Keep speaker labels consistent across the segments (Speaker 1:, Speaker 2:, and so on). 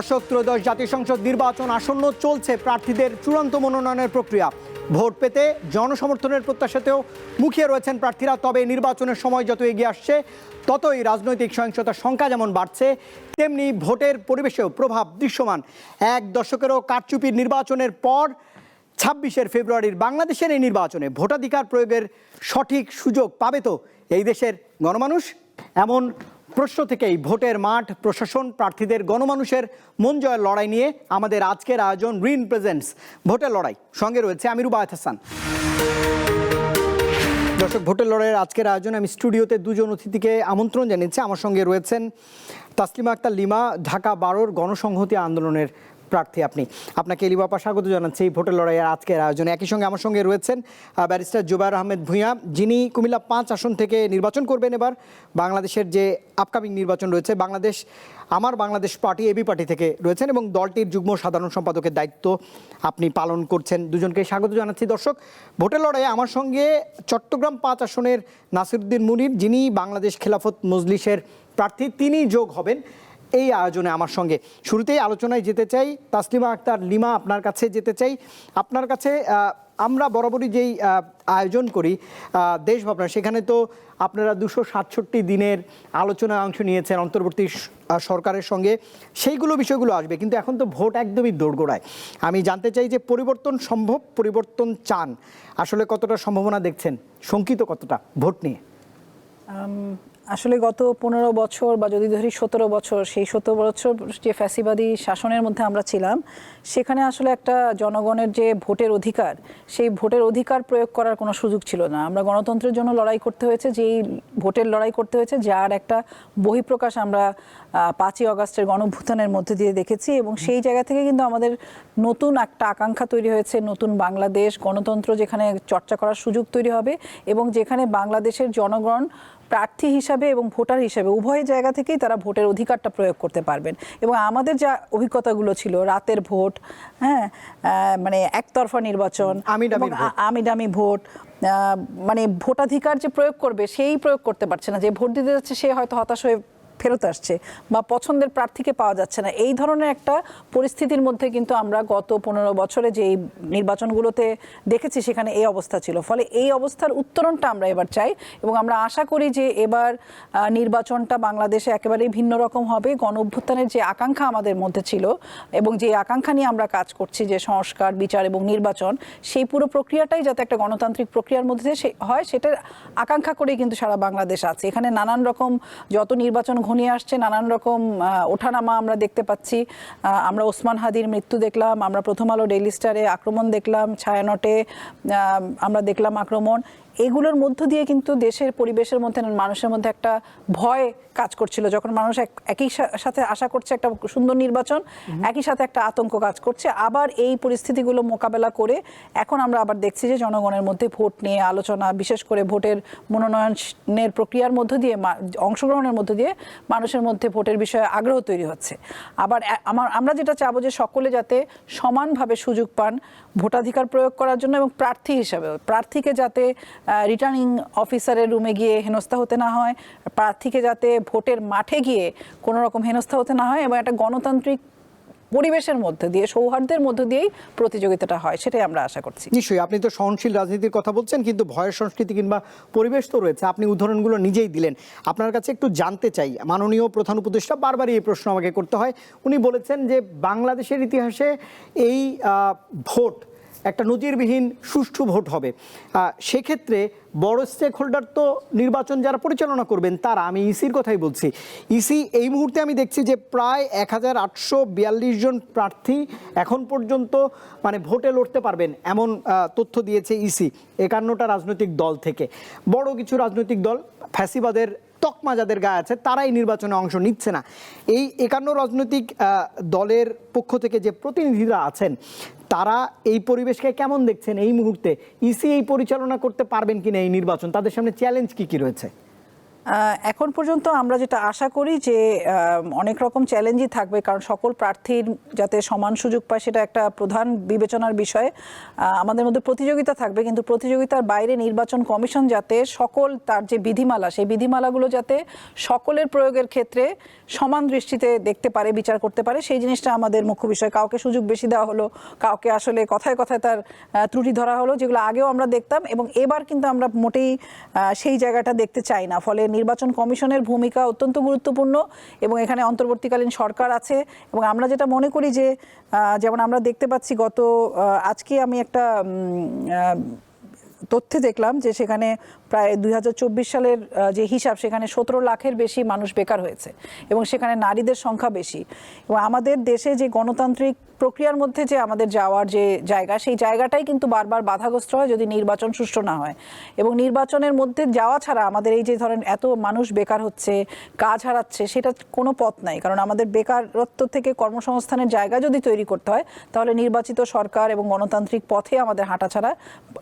Speaker 1: দর্শক, ত্রয়োদশ জাতীয় সংসদ নির্বাচন আসন্ন, চলছে প্রার্থীদের চূড়ান্ত মনোনয়নের প্রক্রিয়া। ভোট পেতে জনসমর্থনের প্রত্যাশাতেও মুখিয়ে রয়েছেন প্রার্থীরা। তবে নির্বাচনের সময় যত এগিয়ে আসছে, ততই রাজনৈতিক সহিংসতার সংখ্যা যেমন বাড়ছে, তেমনি ভোটের পরিবেশেও প্রভাব দৃশ্যমান। এক দশকেরও কারচুপির নির্বাচনের পর 26 ফেব্রুয়ারির বাংলাদেশের এই নির্বাচনে ভোটাধিকার প্রয়োগের সঠিক সুযোগ পাবে তো এই দেশের গণমানুষ? এমন প্রশ্ন থেকেই ভোটের মাঠ, প্রশাসন, প্রার্থীদের, গণমানুষের মন জয়ের লড়াই নিয়ে আমাদের আজকের আয়োজন রিন প্রেজেন্টস ভোটের লড়াই। সঙ্গে রয়েছে আমি রুবায়েত হাসান। দর্শক, ভোটের লড়াইয়ের আজকের আয়োজনে আমি স্টুডিওতে দুজন অতিথিকে আমন্ত্রণ জানিয়েছি। আমার সঙ্গে রয়েছেন তাসলিমা আক্তার লিমা, ঢাকা 12 গণসংহতি আন্দোলনের প্রার্থী। আপনাকে লিবাপা স্বাগত জানাচ্ছি এই ভোটের লড়াইয়ের আজকের আয়োজনে। একই সঙ্গে আমার সঙ্গে রয়েছেন ব্যারিস্টার জুবায়ের আহমেদ ভূঁইয়া, যিনি কুমিল্লা 5 আসন থেকে নির্বাচন করবেন। এবার বাংলাদেশের যে আপকামিং নির্বাচন রয়েছে, আমার বাংলাদেশ পার্টি, এবি পার্টি থেকে রয়েছেন এবং দলটির যুগ্ম সাধারণ সম্পাদকের দায়িত্ব আপনি পালন করছেন। দুজনকে স্বাগত জানাচ্ছি। দর্শক, ভোটের লড়াইয়ে আমার সঙ্গে চট্টগ্রাম 5 আসনের নাসিরউদ্দিন মুনির, যিনি বাংলাদেশ খেলাফত মজলিসের প্রার্থী, তিনি যোগ হবেন এই আয়োজনে আমার সঙ্গে। শুরুতেই আলোচনায় যেতে চাই তাসলিমা আক্তার লিমা, আপনার কাছে যেতে চাই। আপনার কাছে আমরা বরাবরই যেই আয়োজন করি দেশ ভাবনা, সেখানে তো আপনারা 267 দিনের আলোচনায় অংশ নিয়েছেন অন্তর্বর্তী সরকারের সঙ্গে, সেইগুলো বিষয়গুলো আসবে। কিন্তু এখন তো ভোট একদমই দোরগোড়ায়। আমি জানতে চাই যে পরিবর্তন সম্ভব, পরিবর্তন চান, আসলে কতটা সম্ভাবনা দেখছেন, শঙ্কিত কতটা ভোট নিয়ে?
Speaker 2: আসলে গত 15 বছর বা যদি ধরি 17 বছর, সেই 17 বছর যে ফ্যাসিবাদী শাসনের মধ্যে আমরা ছিলাম, সেখানে আসলে একটা জনগণের যে ভোটের অধিকার, সেই ভোটের অধিকার প্রয়োগ করার কোনো সুযোগ ছিল না। আমরা গণতন্ত্রের জন্য লড়াই করতে হয়েছে, যেই ভোটের লড়াই করতে হয়েছে, যার একটা বহিঃপ্রকাশ আমরা 5ই আগস্টের গণঅভ্যুত্থানের মধ্যে দিয়ে দেখেছি। এবং সেই জায়গা থেকে কিন্তু আমাদের নতুন একটা আকাঙ্ক্ষা তৈরি হয়েছে, নতুন বাংলাদেশ, গণতন্ত্র যেখানে চর্চা করার সুযোগ তৈরি হবে এবং যেখানে বাংলাদেশের জনগণ প্রার্থী হিসাবে এবং ভোটার হিসাবে উভয় জায়গা থেকেই তারা ভোটের অধিকারটা প্রয়োগ করতে পারবেন। এবং আমাদের যা অভিজ্ঞতাগুলো ছিল, রাতের ভোট, মানে একতরফা নির্বাচন, আমিডামি ভোট, মানে ভোটাধিকার যে প্রয়োগ করবে সেই প্রয়োগ করতে পারছে না, যে ভোট দিতে যাচ্ছে সে হয়তো হতাশ হয়ে ফেরত আসছে বা পছন্দের প্রার্থীকে পাওয়া যাচ্ছে না। এই ধরনের একটা পরিস্থিতির মধ্যে কিন্তু আমরা গত 15 বছরে যে নির্বাচনগুলোতে দেখেছি, সেখানে এই অবস্থা ছিল। ফলে এই অবস্থার উত্তরণটা আমরা এবার চাই এবং আমরা আশা করি যে এবার নির্বাচনটা বাংলাদেশে একেবারেই ভিন্ন রকম হবে। গণঅভ্যুত্থানের যে আকাঙ্ক্ষা আমাদের মধ্যে ছিল এবং যে আকাঙ্ক্ষা নিয়ে আমরা কাজ করছি, যে সংস্কার, বিচার এবং নির্বাচন, সেই পুরো প্রক্রিয়াটাই যাতে একটা গণতান্ত্রিক প্রক্রিয়ার মধ্যে হয়, সেটার আকাঙ্ক্ষা করেই কিন্তু সারা বাংলাদেশ আছে। এখানে নানান রকম যত নির্বাচন ঘনিয়ে আসছে, নানান রকম ওঠানামা আমরা দেখতে পাচ্ছি। আমরা ওসমান হাদির মৃত্যু দেখলাম, আমরা প্রথম আলো ডেইলি স্টারে আক্রমণ দেখলাম, ছায়ানটে আমরা দেখলাম আক্রমণ। এগুলোর মধ্য দিয়ে কিন্তু দেশের পরিবেশের মধ্যে মানুষের মধ্যে একটা ভয় কাজ করছিল। যখন মানুষ একই সাথে আশা করছে একটা সুন্দর নির্বাচন, একই সাথে একটা আতঙ্ক কাজ করছে। আবার এই পরিস্থিতিগুলো মোকাবেলা করে এখন আমরা আবার দেখছি যে জনগণের মধ্যে ভোট নিয়ে আলোচনা, বিশেষ করে ভোটের মনোনয়নের প্রক্রিয়ার মধ্য দিয়ে, অংশগ্রহণের মধ্য দিয়ে মানুষের মধ্যে ভোটের বিষয়ে আগ্রহ তৈরি হচ্ছে। আবার আমরা যেটা চাবো যে সকলে যাতে সমানভাবে সুযোগ পান ভোটাধিকার প্রয়োগ করার জন্য, এবং প্রার্থী হিসাবে প্রার্থীকে যাতে রিটার্নিং অফিসারের রুমে গিয়ে হেনস্থা হতে না হয়, প্রার্থীকে যাতে ভোটের মাঠে গিয়ে কোনো রকম হেনস্থা হতে না হয়, এবং একটা গণতান্ত্রিক পরিবেশের মধ্যে দিয়ে, সৌহার্দ্যের মধ্যে দিয়েই প্রতিযোগিতাটা হয়, সেটাই আমরা আশা করছি।
Speaker 1: নিশ্চয়ই, আপনি তো সহনশীল রাজনীতির কথা বলছেন, কিন্তু ভয়ের সংস্কৃতি কিংবা পরিবেশ তো রয়েছে। আপনি উদাহরণগুলো নিজেই দিলেন। আপনার কাছে একটু জানতে চাই, মাননীয় প্রধান উপদেষ্টা বারবারই এই প্রশ্ন আমাকে করতে হয়। উনি বলেছেন যে বাংলাদেশের ইতিহাসে এই ভোট একটা নজিরবিহীন সুষ্ঠু ভোট হবে। সেক্ষেত্রে বড় স্টেক হোল্ডার তো নির্বাচন যারা পরিচালনা করবেন তারা, আমি ইসির কথাই বলছি। ইসি এই মুহূর্তে আমি দেখছি যে প্রায় 1842 জন প্রার্থী এখন পর্যন্ত মানে ভোটে লড়তে পারবেন এমন তথ্য দিয়েছে ইসি 51টা রাজনৈতিক দল থেকে। বড় কিছু রাজনৈতিক দল, ফ্যাসিবাদের তকমা যাদের গায়ে আছে, তারাই নির্বাচনে অংশ নিচ্ছে না। এই 51 রাজনৈতিক দলের পক্ষ থেকে যে প্রতিনিধিরা আছেন, তারা এই পরিবেশকে কেমন দেখছেন এই মুহূর্তে? ইসি এই পরিচালনা করতে পারবেন কিনা এই নির্বাচন? তাদের সামনে চ্যালেঞ্জ কি কি রয়েছে?
Speaker 2: এখন পর্যন্ত আমরা যেটা আশা করি যে অনেক রকম চ্যালেঞ্জই থাকবে, কারণ সকল প্রার্থীর যাতে সমান সুযোগ পায় সেটা একটা প্রধান বিবেচনার বিষয়। আমাদের মধ্যে প্রতিযোগিতা থাকবে, কিন্তু প্রতিযোগিতার বাইরে নির্বাচন কমিশন যাতে সকল তার যে বিধিমালা, সেই বিধিমালাগুলো যাতে সকলের প্রয়োগের ক্ষেত্রে সমান দৃষ্টিতে দেখতে পারে, বিচার করতে পারে, সেই জিনিসটা আমাদের মুখ্য বিষয়। কাউকে সুযোগ বেশি দেওয়া হলো, কাউকে আসলে কথায় কথায় তার ত্রুটি ধরা হলো, যেগুলো আগেও আমরা দেখতাম, এবং এবার কিন্তু আমরা মোটেই সেই জায়গাটা দেখতে চাই না। ফলে নির্বাচন কমিশনের ভূমিকা অত্যন্ত গুরুত্বপূর্ণ, এবং এখানে অন্তর্বর্তীকালীন সরকার আছে। এবং আমরা যেটা মনে করি যে যেমন আমরা দেখতে পাচ্ছি আজকে আমি একটা তথ্যে দেখলাম যে সেখানে প্রায় 2024 সালের যে হিসাব, সেখানে 17 লাখের বেশি মানুষ বেকার হয়েছে, এবং সেখানে নারীদের সংখ্যা বেশি। এবং আমাদের দেশে যে গণতান্ত্রিক প্রক্রিয়ার মধ্যে যে আমাদের যাওয়ার যে জায়গা, সেই জায়গাটাই কিন্তু বারবার বাধাগ্রস্ত হয় যদি নির্বাচন সুষ্ঠু না হয়। এবং নির্বাচনের মধ্যে যাওয়া ছাড়া আমাদের এই যে ধরেন এত মানুষ বেকার হচ্ছে, কাজ হারাচ্ছে, সেটা কোনো পথ নাই। কারণ আমাদের বেকারত্ব থেকে কর্মসংস্থানের জায়গা যদি তৈরি করতে হয়, তাহলে নির্বাচিত সরকার এবং গণতান্ত্রিক পথে আমাদের হাঁটা ছাড়া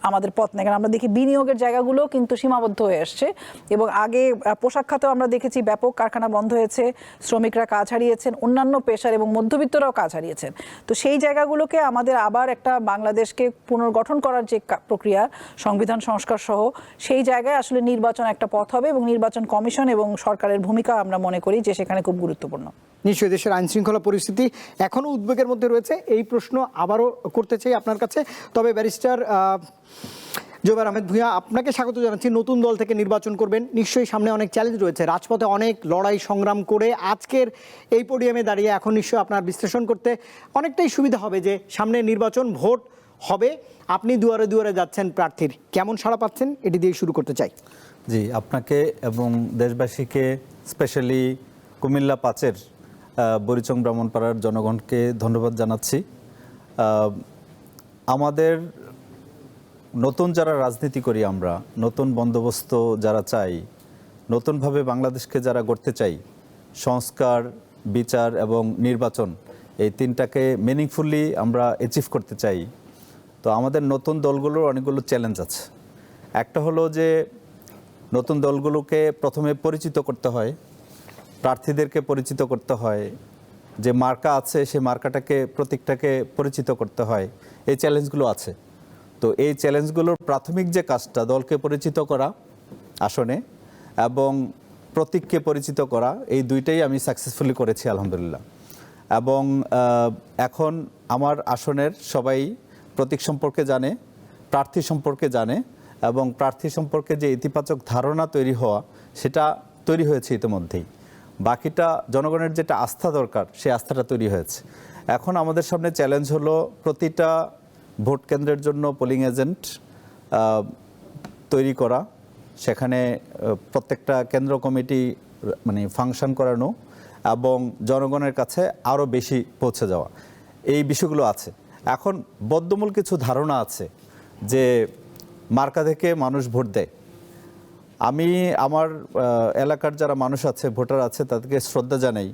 Speaker 2: আমাদের পথ নেই। কারণ আমরা দেখি বিনিয়োগের জায়গাগুলো কিন্তু সীমাবদ্ধ হয়ে আসছে, এবং আগে পোশাক খাতেও আমরা দেখেছি ব্যাপক কারখানা বন্ধ হয়েছে, শ্রমিকরা কাজ হারিয়েছেন, অন্যান্য পেশার এবং মধ্যবিত্তরাও কাজ হারিয়েছেন। তো সেই জায়গাগুলোকে আমাদের আবার একটা বাংলাদেশকে পুনর্গঠন করার যে প্রক্রিয়া, সংবিধান সংস্কার সহ, সেই জায়গায় আসলে নির্বাচন একটা পথ হবে, এবং নির্বাচন কমিশন এবং সরকারের ভূমিকা আমরা মনে করি যে সেখানে খুব গুরুত্বপূর্ণ।
Speaker 1: নিশ্চয়ই দেশের আইন শৃঙ্খলা পরিস্থিতি এখনও উদ্বেগের মধ্যে রয়েছে। এই প্রশ্ন আবারও করতে চাই আপনার কাছে। তবে ব্যারিস্টার জোবায়ের আহমেদ ভূঁইয়া, আপনাকে স্বাগত জানাচ্ছি। নতুন দল থেকে নির্বাচন করবেন, নিশ্চয়ই সামনে অনেক চ্যালেঞ্জ রয়েছে, রাজপথে অনেক লড়াই সংগ্রাম করে আজকের এই পোডিয়ামে দাঁড়িয়ে এখন নিশ্চয়ই আপনার বিশ্লেষণ করতে অনেকটাই সুবিধা হবে যে সামনে নির্বাচন, ভোট হবে, আপনি দুয়ারে দুয়ারে যাচ্ছেন প্রার্থীর, কেমন সাড়া পাচ্ছেন এটি দিয়ে শুরু করতে চাই।
Speaker 3: জি, আপনাকে এবং দেশবাসীকে, স্পেশালি কুমিল্লা 5-এর বরিচং ব্রাহ্মণপাড়ার জনগণকে ধন্যবাদ জানাচ্ছি। আমাদের নতুন যারা রাজনীতি করি, আমরা নতুন বন্দোবস্ত যারা চাই, নতুনভাবে বাংলাদেশকে যারা গড়তে চাই, সংস্কার, বিচার এবং নির্বাচন, এই তিনটাকে মিনিংফুলি আমরা অ্যাচিভ করতে চাই। তো আমাদের নতুন দলগুলোর অনেকগুলো চ্যালেঞ্জ আছে। একটা হলো যে নতুন দলগুলোকে প্রথমে পরিচিত করতে হয়, প্রার্থীদেরকে পরিচিত করতে হয়, যে মার্কা আছে সেই মার্কাটাকে, প্রতীকটাকে পরিচিত করতে হয়। এই চ্যালেঞ্জগুলো আছে। তো এই চ্যালেঞ্জগুলোর প্রাথমিক যে কাজটা, দলকে পরিচিত করা আসনে এবং প্রতীককে পরিচিত করা, এই দুইটাই আমি সাকসেসফুলি করেছি আলহামদুলিল্লাহ। এবং এখন আমার আসনের সবাই প্রতীক সম্পর্কে জানে, প্রার্থী সম্পর্কে জানে, এবং প্রার্থী সম্পর্কে যে ইতিবাচক ধারণা তৈরি হওয়া, সেটা তৈরি হয়েছে ইতিমধ্যেই। বাকিটা জনগণের যেটা আস্থা দরকার, সেই আস্থাটা তৈরি হয়েছে। এখন আমাদের সামনে চ্যালেঞ্জ হলো প্রতিটা ভোট কেন্দ্রের জন্য পোলিং এজেন্ট তৈরি করা, সেখানে প্রত্যেকটা কেন্দ্র কমিটি মানে ফাংশন করানো, এবং জনগণের কাছে আরও বেশি পৌঁছে যাওয়া, এই বিষয়গুলো আছে। এখন বদ্ধমূল কিছু ধারণা আছে যে মার্কা থেকে মানুষ ভোট দেয়। আমি আমার এলাকার যারা মানুষ আছে, ভোটার আছে, তাদেরকে শ্রদ্ধা জানাই,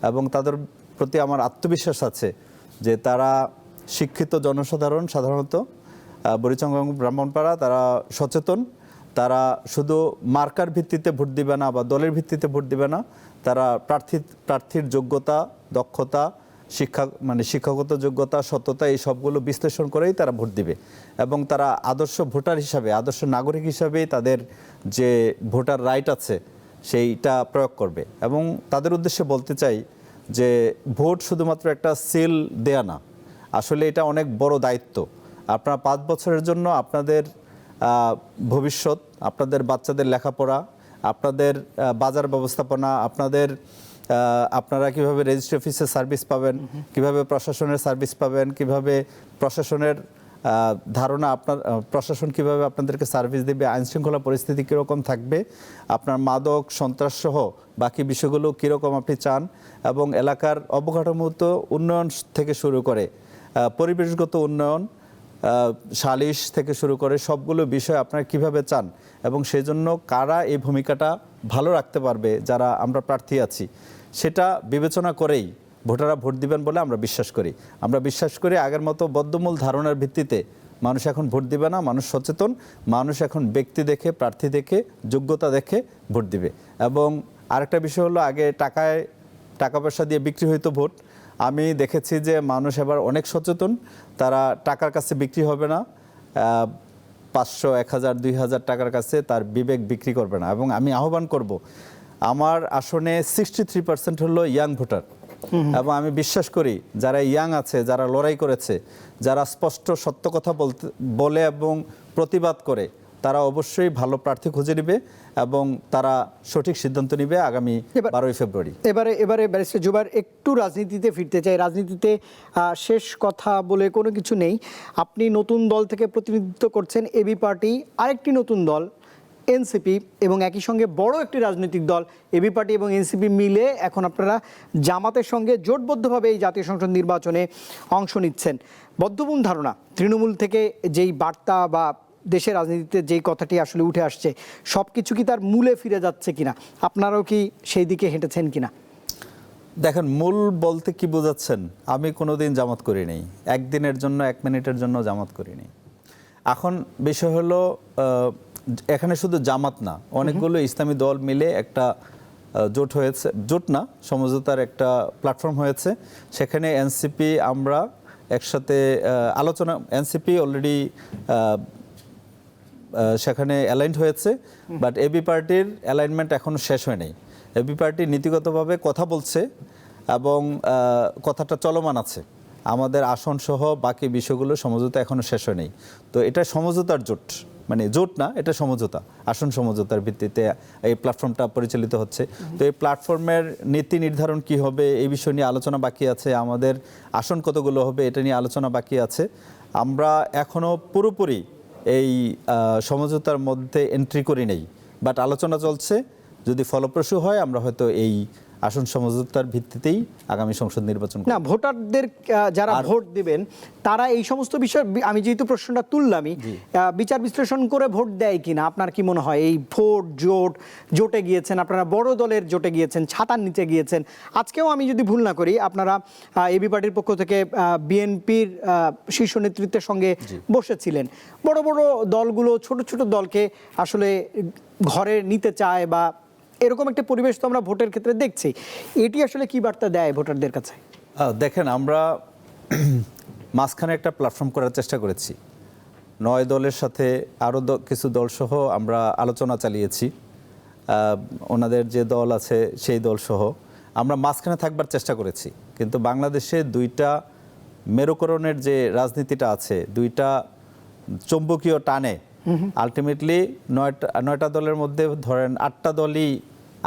Speaker 3: এবং তাদের প্রতি আমার আত্মবিশ্বাস আছে যে তারা শিক্ষিত জনসাধারণ, সাধারণত বরিচং ব্রাহ্মণপাড়া, তারা সচেতন, তারা শুধু মার্কার ভিত্তিতে ভোট দিবে না বা দলের ভিত্তিতে ভোট দিবে না, তারা প্রার্থীর যোগ্যতা, দক্ষতা, শিক্ষাগত যোগ্যতা, সততা, এই সবগুলো বিশ্লেষণ করেই তারা ভোট দিবে, এবং তারা আদর্শ ভোটার হিসাবে, আদর্শ নাগরিক হিসাবেই তাদের যে ভোটার রাইট আছে সেইটা প্রয়োগ করবে। এবং তাদের উদ্দেশ্যে বলতে চাই যে ভোট শুধুমাত্র একটা সিল দেয়া না, আসলে এটা অনেক বড় দায়িত্ব। আপনারা 5 বছরের জন্য আপনাদের ভবিষ্যৎ, আপনাদের বাচ্চাদের লেখাপড়া, আপনাদের বাজার ব্যবস্থাপনা, আপনারা কিভাবে রেজিস্ট্রি অফিসের সার্ভিস পাবেন, কিভাবে প্রশাসনের সার্ভিস পাবেন, কিভাবে প্রশাসনের ধারণা, প্রশাসন কিভাবে আপনাদেরকে সার্ভিস দেবে, আইনশৃঙ্খলা পরিস্থিতি কীরকম থাকবে, আপনার মাদক সন্ত্রাস সহ বাকি বিষয়গুলো কীরকম আপনি চান, এবং এলাকার অবকাঠামোগত উন্নয়ন থেকে শুরু করে পরিবেশগত উন্নয়ন, সালিশ থেকে শুরু করে সবগুলো বিষয় আপনারা কিভাবে চান, এবং সেই জন্য কারা এই ভূমিকাটা ভালো রাখতে পারবে, যারা আমরা প্রার্থী আছি, সেটা বিবেচনা করেই ভোটাররা ভোট দিবেন বলে আমরা বিশ্বাস করি। আমরা বিশ্বাস করি আগের মতো বদ্ধমূল ধারণার ভিত্তিতে মানুষ এখন ভোট দিবে না, মানুষ সচেতন, মানুষ এখন ব্যক্তি দেখে, প্রার্থী দেখে, যোগ্যতা দেখে ভোট দিবে। এবং আরেকটা বিষয় হলো, আগে টাকা পয়সা দিয়ে বিক্রি হইতো ভোট। আমি দেখেছি যে মানুষ এবার অনেক সচেতন, তারা টাকার কাছে বিক্রি হবে না, 500, 1000, 2000 টাকার কাছে তার বিবেক বিক্রি করবে না। এবং আমি আহ্বান করব, আমার আসনে 63% হলো ইয়াং ভোটার, এবং আমি বিশ্বাস করি যারা ইয়াং আছে, যারা লড়াই করেছে, যারা স্পষ্ট সত্য কথা বলে এবং প্রতিবাদ করে, তারা অবশ্যই ভালো প্রার্থী খুঁজে নেবে এবং তারা সঠিক সিদ্ধান্ত নেবে আগামী 12ই ফেব্রুয়ারি।
Speaker 1: এবারে ব্যারিস্টার জুবায়ের, একটু রাজনীতিতে ফিরতে চাই। রাজনীতিতে শেষ কথা বলে কোনো কিছু নেই। আপনি নতুন দল থেকে প্রতিনিধিত্ব করছেন এবি পার্টি, আরেকটি নতুন দল এনসিপি, এবং একই সঙ্গে বড় একটি রাজনৈতিক দল এবি পার্টি এবং এনসিপি মিলে এখন আপনারা জামাতের সঙ্গে জোটবদ্ধভাবে এই জাতীয় সংসদ নির্বাচনে অংশ নিচ্ছেন। বদ্ধমূল ধারণা, তৃণমূল থেকে যেই বার্তা বা দেশের রাজনীতিতে যেই কথাটি আসলে উঠে আসছে, সব কিছু কি তার মূলে ফিরে যাচ্ছে কিনা? আপনারাও কি সেই দিকে হেঁটেছেন কিনা?
Speaker 3: দেখেন, মূল বলতে কি বোঝাচ্ছেন? আমি কোনোদিন জামাত করি নাই, একদিনের জন্য, 1 মিনিটের জন্য জামাত করি নাই। এখন বিষয় হলো, এখানে শুধু জামাত না, অনেকগুলো ইসলামী দল মিলে একটা জোট হয়েছে, জোট না, সমঝোতার একটা প্ল্যাটফর্ম হয়েছে। সেখানে এনসিপি, আমরা একসাথে আলোচনা, এনসিপি অলরেডি সেখানে অ্যালাইন্ড হয়েছে, বাট এবি পার্টির অ্যালাইনমেন্ট এখনও শেষ হয় নাই। এবি পার্টি নীতিগতভাবে কথা বলছে এবং কথাটা চলমান আছে। আমাদের আসন সহ বাকি বিষয়গুলো সমঝোতা এখনও শেষ হয় নাই। তো এটা সমঝোতার জোট, মানে জোট না, এটা সমঝোতা, আসন সমঝোতার ভিত্তিতে এই প্ল্যাটফর্মটা পরিচালিত হচ্ছে। তো এই প্ল্যাটফর্মের নীতি নির্ধারণ কি হবে এই বিষয় নিয়ে আলোচনা বাকি আছে, আমাদের আসন কতগুলো হবে এটা নিয়ে আলোচনা বাকি আছে। আমরা এখনও পুরোপুরি এই সমঝোতার মধ্যে এন্ট্রি করি নেই, বাট আলোচনা চলছে। যদি ফলপ্রসূ হয়, আমরা হয়তো এই আসন সমঝোতার ভিত্তিতেই আগামী সংসদ নির্বাচন
Speaker 1: না, ভোটারদের যারা ভোট দিবেন তারা এই সমস্ত বিষয়, আমি যেহেতু প্রশ্নটা তুললামই, বিচার বিশ্লেষণ করে ভোট দেয় কিনা আপনার কি মনে হয়? এই ভোট জোটে গিয়েছেন আপনারা, বড় দলের জোটে গিয়েছেন, ছাতার নিচে গিয়েছেন। আজকেও আমি যদি ভুল না করি, আপনারা এবি পার্টির পক্ষ থেকে বিএনপির শীর্ষ নেতৃত্বের সঙ্গে বসেছিলেন। বড় বড় দলগুলো ছোট ছোট দলকে আসলে ঘরে নিতে চায়, বা এরকম একটা পরিবেশ তো আমরা ভোটের ক্ষেত্রে দেখছি। এটি আসলে কি বার্তা দেয় ভোটারদের কাছে?
Speaker 3: দেখেন, আমরা মাঝখানে একটা প্ল্যাটফর্ম করার চেষ্টা করেছি। 9 দলের সাথে আরও কিছু দল সহ আমরা আলোচনা চালিয়েছি। ওনাদের যে দল আছে সেই দল সহ আমরা মাঝখানে থাকবার চেষ্টা করেছি। কিন্তু বাংলাদেশে 2টা মেরুকরণের যে রাজনীতিটা আছে, 2টা চৌম্বকীয় টানে আলটিমেটলি 9টা দলের মধ্যে ধরেন 8টা দলই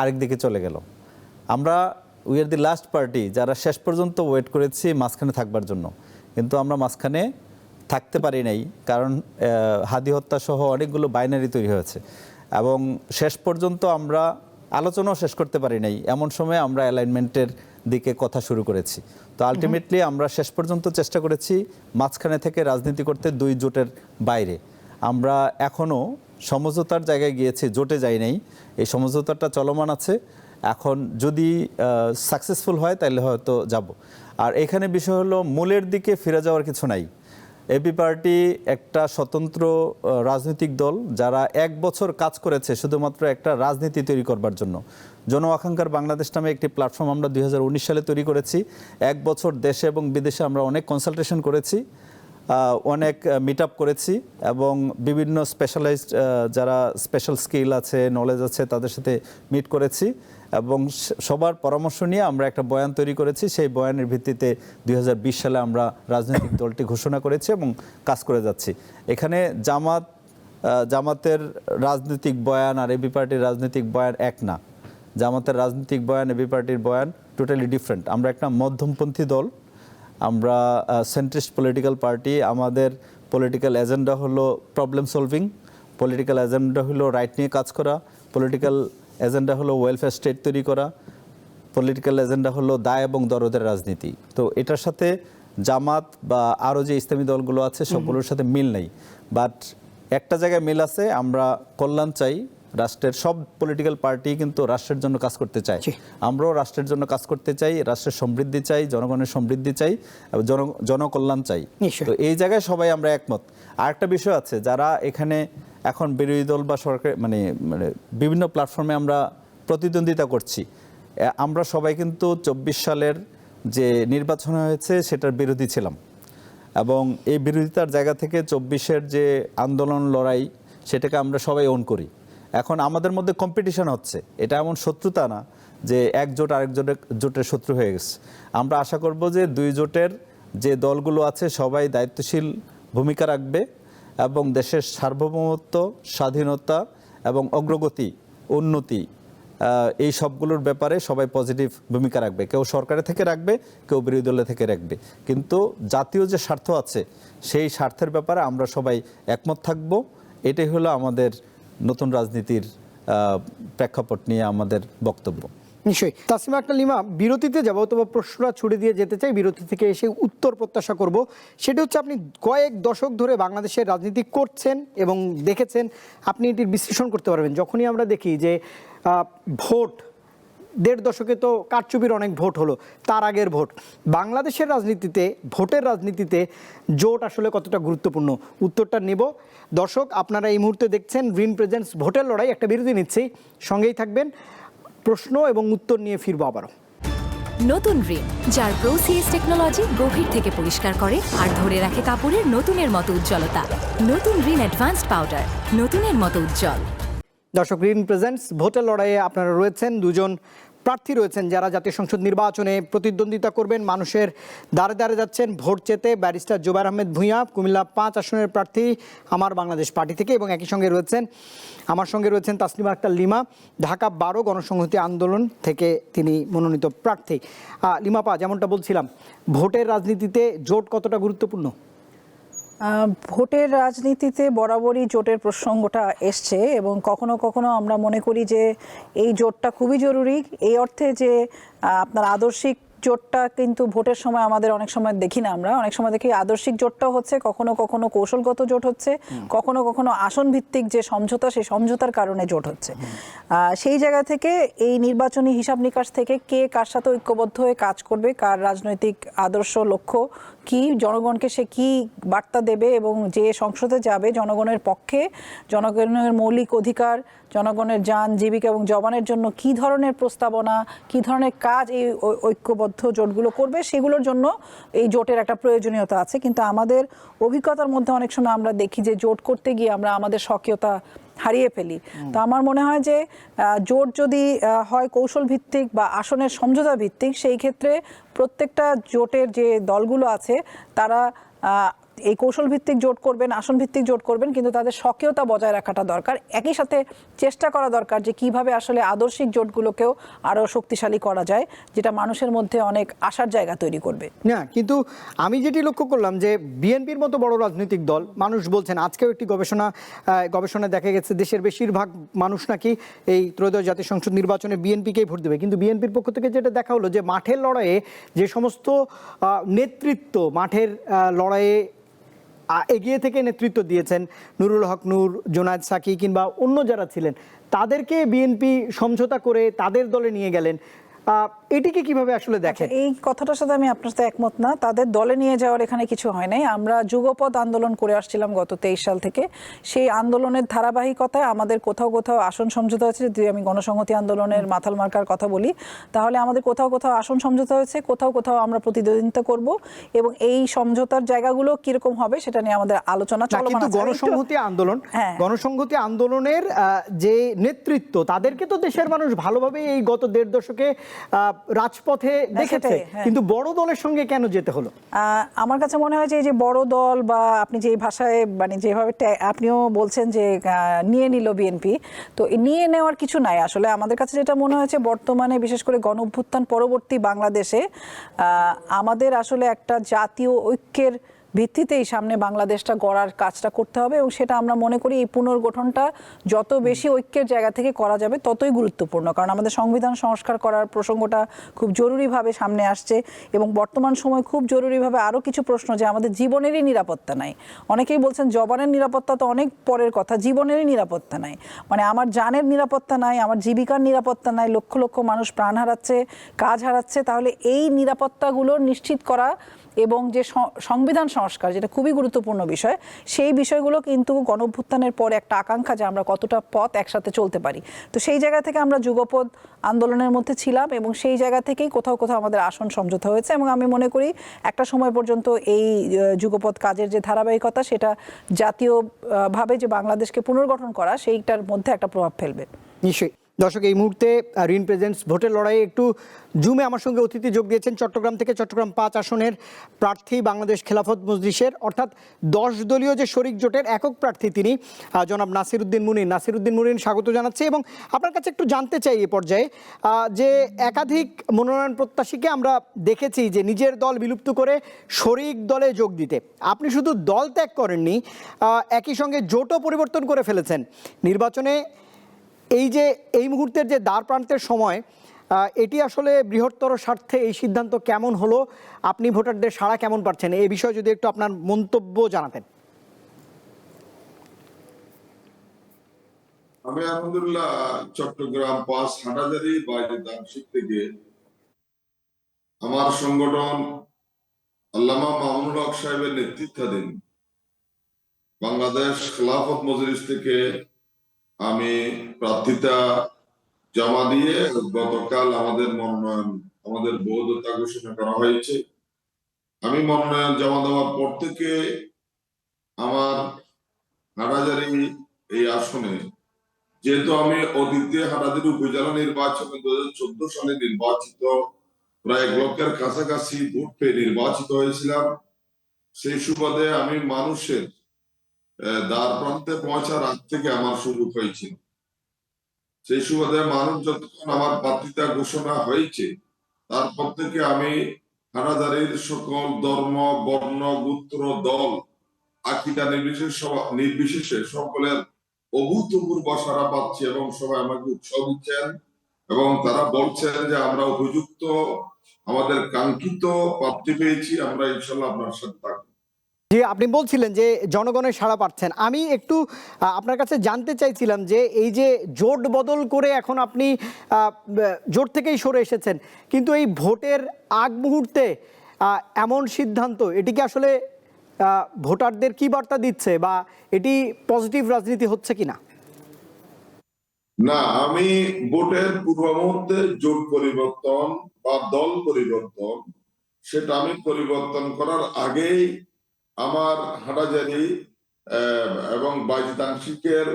Speaker 3: আরেক দিকে চলে গেল। আমরা we are the last party যারা শেষ পর্যন্ত ওয়েট করেছি মাঝখানে থাকবার জন্য, কিন্তু আমরা মাঝখানে থাকতে পারি নাই, কারণ হাদি হত্যা সহ অনেকগুলো বাইনারি তৈরি হয়েছে এবং শেষ পর্যন্ত আমরা আলোচনাও শেষ করতে পারি নাই। এমন সময় আমরা অ্যালাইনমেন্টের দিকে কথা শুরু করেছি। তো আলটিমেটলি আমরা শেষ পর্যন্ত চেষ্টা করেছি মাঝখানে থেকে রাজনীতি করতে, 2 জোটের বাইরে। আমরা এখনও সমঝোতার জায়গায় গিয়েছি, জোটে যাই নাই। এই সমঝোতাটা চলমান আছে। এখন যদি সাকসেসফুল হয় তাহলে হয়তো যাব। আর এখানে বিষয় হলো, মূলের দিকে ফিরে যাওয়ার কিছু নাই। এবি পার্টি একটা স্বতন্ত্র রাজনৈতিক দল যারা 1 বছর কাজ করেছে শুধুমাত্র একটা রাজনীতি তৈরি করবার জন্য। জন আকাঙ্ক্ষার বাংলাদেশ নামে একটি প্ল্যাটফর্ম আমরা 2019 সালে তৈরি করেছি। 1 বছর দেশে এবং বিদেশে আমরা অনেক কনসালটেশন করেছি, অনেক মিট আপ করেছি এবং বিভিন্ন স্পেশালাইজড যারা স্পেশাল স্কিল আছে, নলেজ আছে, তাদের সাথে মিট করেছি এবং সবার পরামর্শ নিয়ে আমরা একটা বয়ান তৈরি করেছি। সেই বয়ানের ভিত্তিতে 2020 সালে আমরা রাজনৈতিক দলটি ঘোষণা করেছি এবং কাজ করে যাচ্ছি। এখানে জামাতের রাজনৈতিক বয়ান আর এবি পার্টির রাজনৈতিক বয়ান এক না। জামাতের রাজনৈতিক বয়ান, এবি পার্টির বয়ান টোটালি ডিফারেন্ট। আমরা একটা মধ্যমপন্থী দল, আমরা সেন্ট্রিস্ট পলিটিক্যাল পার্টি। আমাদের পলিটিক্যাল এজেন্ডা হলো প্রবলেম সলভিং, পলিটিক্যাল এজেন্ডা হলো রাইট নিয়ে কাজ করা, পলিটিক্যাল এজেন্ডা হলো ওয়েলফেয়ার স্টেট তৈরি করা, পলিটিক্যাল এজেন্ডা হলো দায় এবং দরদের রাজনীতি। তো এটার সাথে জামাত বা আরও যে ইসলামী দলগুলো আছে সবগুলোর সাথে মিল নেই, বাট একটা জায়গায় মিল আছে। আমরা কল্যাণ চাই, রাষ্ট্রের সব পলিটিক্যাল পার্টি কিন্তু রাষ্ট্রের জন্য কাজ করতে চায়।
Speaker 1: জি।
Speaker 3: আমরাও রাষ্ট্রের জন্য কাজ করতে চাই, রাষ্ট্রের সমৃদ্ধি চাই, জনগণের সমৃদ্ধি চাই, এবং জনকল্যাণ চাই।
Speaker 1: নিশ্চয়ই।
Speaker 3: তো এই জায়গায় সবাই আমরা একমত। আরেকটা বিষয় আছে, যারা এখানে এখন বিরোধী দল বা সরকার মানে বিভিন্ন প্ল্যাটফর্মে আমরা প্রতিদ্বন্দ্বিতা করছি, আমরা সবাই কিন্তু 24 সালের যে নির্বাচন হয়েছে সেটার বিরোধী ছিলাম, এবং এই বিরোধিতার জায়গা থেকে 24-এর যে আন্দোলন লড়াই সেটাকে আমরা সবাই ওন করি। এখন আমাদের মধ্যে কম্পিটিশন হচ্ছে, এটা এমন শত্রুতা না যে এক জোট আরেক জোটের শত্রু হয়ে গেছে। আমরা আশা করব যে দুই জোটের যে দলগুলো আছে সবাই দায়িত্বশীল ভূমিকা রাখবে এবং দেশের সার্বভৌমত্ব, স্বাধীনতা এবং অগ্রগতি, উন্নতি, এই সবগুলোর ব্যাপারে সবাই পজিটিভ ভূমিকা রাখবে। কেউ সরকারে থেকে রাখবে, কেউ বিরোধী দলে থেকে রাখবে, কিন্তু জাতীয় যে স্বার্থ আছে সেই স্বার্থের ব্যাপারে আমরা সবাই একমত থাকব। এটাই হলো আমাদের নতুন রাজনীতির প্রেক্ষাপট নিয়ে আমাদের বক্তব্য।
Speaker 1: নিশ্চয়ই। তাসলিমা আক্তার লিমা, বিরতিতে যাবো, তবে প্রশ্নটা ছুড়ে দিয়ে যেতে চাই, বিরতি থেকে এসে উত্তর প্রত্যাশা করব। সেটা হচ্ছে, আপনি কয়েক দশক ধরে বাংলাদেশের রাজনীতি করছেন এবং দেখেছেন, আপনি এটির বিশ্লেষণ করতে পারবেন। যখনই আমরা দেখি যে ভোট, 1.5 দশকে তো কারচুপির অনেক ভোট হলো, তার আগের ভোট, বাংলাদেশের রাজনীতিতে, ভোটের রাজনীতিতে জোট আসলে কতটা গুরুত্বপূর্ণ, উত্তরটা নেব। দর্শক, আপনারা এই মুহূর্তে দেখছেন গ্রিন প্রেজেন্টস ভোটের লড়াই। একটা বিরতি নিচ্ছি, সঙ্গেই থাকবেন। প্রশ্ন এবং উত্তর নিয়ে ফিরবো আবারও।
Speaker 4: নতুন রিন, যার প্রোসিএস টেকনোলজি গভীর থেকে পরিষ্কার করে আর ধরে রাখে কাপড়ের নতুনের মতো উজ্জ্বলতা। নতুন রিন অ্যাডভান্সড পাউডার, নতুনের মতো উজ্জ্বল।
Speaker 1: দর্শক, গ্রিন প্রেজেন্টস ভোটের লড়াইয়ে আপনারা রয়েছেন, দুজন প্রার্থী রয়েছেন যারা জাতীয় সংসদ নির্বাচনে প্রতিদ্বন্দ্বিতা করবেন, মানুষের দ্বারে দ্বারে যাচ্ছেন ভোট চেতে। ব্যারিস্টার জোবায়ের আহমেদ ভূঁইয়া, কুমিল্লা 5 আসনের প্রার্থী আমার বাংলাদেশ পার্টি থেকে, এবং একই সঙ্গে রয়েছেন, আমার সঙ্গে রয়েছেন তাসলিমা আক্তার লিমা, ঢাকা 12 গণসংহতি আন্দোলন থেকে তিনি মনোনীত প্রার্থী। লিমাপা, যেমনটা বলছিলাম, ভোটের রাজনীতিতে জোট কতটা গুরুত্বপূর্ণ?
Speaker 2: ভোটের রাজনীতিতে বরাবরই জোটের প্রসঙ্গটা এসছে, এবং কখনো কখনো আমরা মনে করি যে এই জোটটা খুবই জরুরি, এই অর্থে যে আপনার আদর্শিক জোটটা কিন্তু ভোটের সময় আমাদের অনেক সময় দেখি না। আমরা অনেক সময় দেখি আদর্শিক জোটটাও হচ্ছে, কখনো কখনো কৌশলগত জোট হচ্ছে, কখনো কখনো আসন ভিত্তিক যে সমঝোতা, সেই সমঝোতার কারণে জোট হচ্ছে। সেই জায়গা থেকে এই নির্বাচনী হিসাব নিকাশ থেকে কে কার সাথে ঐক্যবদ্ধ হয়ে কাজ করবে, কার রাজনৈতিক আদর্শ লক্ষ্য কি, জনগণকে সে কি বার্তা দেবে, এবং যে সংসদে যাবে জনগণের পক্ষে, জনগণের মৌলিক অধিকার, জনগণের যান, জীবিকা এবং জবানের জন্য কি ধরনের প্রস্তাবনা, কি ধরনের কাজ এই ঐক্যবদ্ধ জোটগুলো করবে, সেগুলোর জন্য এই জোটের একটা প্রয়োজনীয়তা আছে। কিন্তু আমাদের অভিজ্ঞতার মধ্যে অনেক সময় আমরা দেখি যে জোট করতে গিয়ে আমরা আমাদের স্বকীয়তা হারিয়ে ফেলি। তো আমার মনে হয় যে জোট যদি হয় কৌশল ভিত্তিক বা আসনের সমঝোতা ভিত্তিক, সেই ক্ষেত্রে প্রত্যেকটা জোটের যে দলগুলো আছে তারা এই কৌশল ভিত্তিক জোট করবেন, আসন ভিত্তিক জোট করবেন, কিন্তু তাদের স্বকীয়তা বজায় রাখাটা দরকার। একই সাথে চেষ্টা করা দরকার যে কিভাবে আসলে আদর্শিক জোটগুলোকেও আরও শক্তিশালী করা যায়, যেটা মানুষের মধ্যে অনেক আশার জায়গা তৈরি করবে।
Speaker 1: না, কিন্তু আমি যেটি লক্ষ্য করলাম যে বিএনপির মতো বড় রাজনৈতিক দল, মানুষ বলছেন, আজকেও একটি গবেষণায় দেখা গেছে দেশের বেশিরভাগ মানুষ নাকি এই ত্রয়োদশ জাতীয় সংসদ নির্বাচনে বিএনপিকেই ভোট দেবে। কিন্তু বিএনপির পক্ষ থেকে যেটা দেখা হলো যে মাঠের লড়াইয়ে যে সমস্ত নেতৃত্ব মাঠের লড়াইয়ে এগিয়ে থেকে নেতৃত্ব দিয়েছেন, নুরুল হক নূর, জোনায়েদ সাকি কিংবা অন্য যারা ছিলেন, তাদেরকে বিএনপি সমঝোতা করে তাদের দলে নিয়ে গেলেন। এটিকে কিভাবে আসলে দেখেন?
Speaker 2: এই কথাটার সাথে আমি আপনার সাথে একমত না। তাদের দলে নিয়ে যাওয়ার এখানে কিছু হয় নাই। আমরা যুগপৎ আন্দোলন করে আসছিলাম গত 23 সাল থেকে। সেই আন্দোলনের ধারাবাহিকতায় আমাদের কোথাও কোথাও আসন সমঝোতা হয়েছে। যদি আমি গণসংহতি আন্দোলনের মাথাল মার্কার কথা বলি, তাহলে আমাদের কোথাও কোথাও আসন সমঝোতা হয়েছে, কোথাও কোথাও আমরা প্রতিদ্বন্দ্বিতা করব, এবং এই সমঝোতার জায়গাগুলো কিরকম হবে সেটা নিয়ে আমাদের আলোচনা চলমান আছে।
Speaker 1: গণসংহতি আন্দোলনের যে নেতৃত্ব, তাদেরকে তো দেশের মানুষ ভালোভাবে এই গত 1.5 দশকে রাজপথে দেখেছে, কিন্তু বড় দলের সঙ্গে কেন যেতে হলো?
Speaker 2: আমার কাছে মনে হয় যে এই যে বড় দল, বা আপনি যে ভাষায় মানে যেভাবে আপনিও বলছেন যে নিয়ে নিল বিএনপি, তো নিয়ে নেওয়ার কিছু নাই। আসলে আমাদের কাছে যেটা মনে হয়েছে, বর্তমানে বিশেষ করে গণঅভ্যুত্থান পরবর্তী বাংলাদেশে আমাদের আসলে একটা জাতীয় ঐক্যের ভিত্তিতেই সামনে বাংলাদেশটা গড়ার কাজটা করতে হবে, এবং সেটা আমরা মনে করি এই পুনর্গঠনটা যত বেশি ঐক্যের জায়গা থেকে করা যাবে ততই গুরুত্বপূর্ণ। কারণ আমাদের সংবিধান সংস্কার করার প্রসঙ্গটা খুব জরুরিভাবে সামনে আসছে, এবং বর্তমান সময় খুব জরুরিভাবে আরও কিছু প্রশ্ন, যে আমাদের জীবনেরই নিরাপত্তা নাই। অনেকেই বলছেন জবানের নিরাপত্তা তো অনেক পরের কথা, জীবনেরই নিরাপত্তা নাই, মানে আমার জানের নিরাপত্তা নাই, আমার জীবিকার নিরাপত্তা নাই, লক্ষ লক্ষ মানুষ প্রাণ হারাচ্ছে, কাজ হারাচ্ছে। তাহলে এই নিরাপত্তাগুলো নিশ্চিত করা এবং যে সংবিধান সংস্কার, যেটা খুবই গুরুত্বপূর্ণ বিষয়, সেই বিষয়গুলো কিন্তু গণঅভ্যুত্থানের পরে একটা আকাঙ্ক্ষা যে আমরা কতটা পথ একসাথে চলতে পারি। তো সেই জায়গা থেকে আমরা যুগপৎ আন্দোলনের মধ্যে ছিলাম, এবং সেই জায়গা থেকেই কোথাও কোথাও আমাদের আসন সমঝোতা হয়েছে, এবং আমি মনে করি একটা সময় পর্যন্ত এই যুগপৎ কাজের যে ধারাবাহিকতা, সেটা জাতীয়ভাবে যে বাংলাদেশকে পুনর্গঠন করা, সেইটার মধ্যে একটা প্রভাব ফেলবে।
Speaker 1: নিশ্চয়ই। দর্শক, এই মুহূর্তে রিন প্রেজেন্টস ভোটের লড়াইয়ে একটু জুমে আমার সঙ্গে অতিথি যোগ দিয়েছেন চট্টগ্রাম থেকে চট্টগ্রাম 5 আসনের প্রার্থী বাংলাদেশ খেলাফত মজলিসের, অর্থাৎ 10 দলীয় যে শরিক জোটের একক প্রার্থী তিনি জনাব নাসিরউদ্দিন মুনির। নাসিরউদ্দিন মুনির, স্বাগত জানাচ্ছি। এবং আপনার কাছে একটু জানতে চাই এ পর্যায়ে যে একাধিক মনোনয়ন প্রত্যাশীকে আমরা দেখেছি যে নিজের দল বিলুপ্ত করে শরিক দলে যোগ দিতে। আপনি শুধু দল ত্যাগ করেননি, একই সঙ্গে জোটও পরিবর্তন করে ফেলেছেন। নির্বাচনে এই মুহূর্তের যে দ্বার প্রান্তের সময়, এটি আসলে বৃহত্তর স্বার্থে এই সিদ্ধান্ত কেমন হলো? আপনি ভোটারদের সাড়া কেমন পাচ্ছেন? এই বিষয়ে যদি একটু আপনার মন্তব্য জানাতেন।
Speaker 5: আমি আলহামদুলিল্লাহ চট্টগ্রাম 5 হাটাজারি বাইরে দামশিক থেকে আমার সংগঠন আল্লামা মামুনুল হক সাহেবের নেতৃত্বাধীন বাংলাদেশ খেলাফত মজলিস থেকে আমি প্রার্থিতা জমা দিয়ে গতকাল আমাদের বৈধতা ঘোষণা করা হয়েছে। আমি মনোনয়ন জমা দেওয়ার পর থেকে আমার হাটাজারি এই আসনে, যেহেতু আমি অতীতে হাটাজারি উপজেলা নির্বাচনে 2014 সালে নির্বাচিত, প্রায় 1 লক্ষের কাছাকাছি ভোট পেয়ে নির্বাচিত হয়েছিলাম, সেই সুবাদে আমি মানুষের দ্বার প্রান্তে পৌঁছার আগ থেকে আমার সুযোগ হয়েছিল। সেই সুবাদে মানুষ যতক্ষণ আমার প্রার্থিতা ঘোষণা হয়েছে, তারপর থেকে আমি হাটাজারির সকল ধর্ম, বর্ণ, গোত্র, দল, আকিদা নির্বিশেষে সকলের অভূতপূর্ব সাড়া পাচ্ছি, এবং সবাই আমাকে উৎসাহ দিচ্ছেন এবং তারা বলছেন যে আমরা উপযুক্ত, আমাদের কাঙ্ক্ষিত প্রাপ্তি পেয়েছি, আমরা ইনশাল্লাহ আপনার সাথে থাকবো।
Speaker 1: জি, আপনি বলছিলেন যে জনগণের সাড়া পাচ্ছেন। আমি একটু আপনার কাছে জানতে চাইছিলাম যে এই যে জোট বদল করে এখন আপনি জোট থেকেই সরে এসেছেন, কিন্তু এই ভোটের আগ মুহূর্তে এমন সিদ্ধান্ত, এটি কি আসলে ভোটারদের কি বার্তা দিচ্ছে, বা এটি পজিটিভ রাজনীতি হচ্ছে কিনা?
Speaker 5: না, আমি ভোটের পূর্ব মুহূর্তে জোট পরিবর্তন বা দল পরিবর্তন, সেটা আমি পরিবর্তন করার আগেই আমার হাটাজারি এবং বাইজিতাংশিকের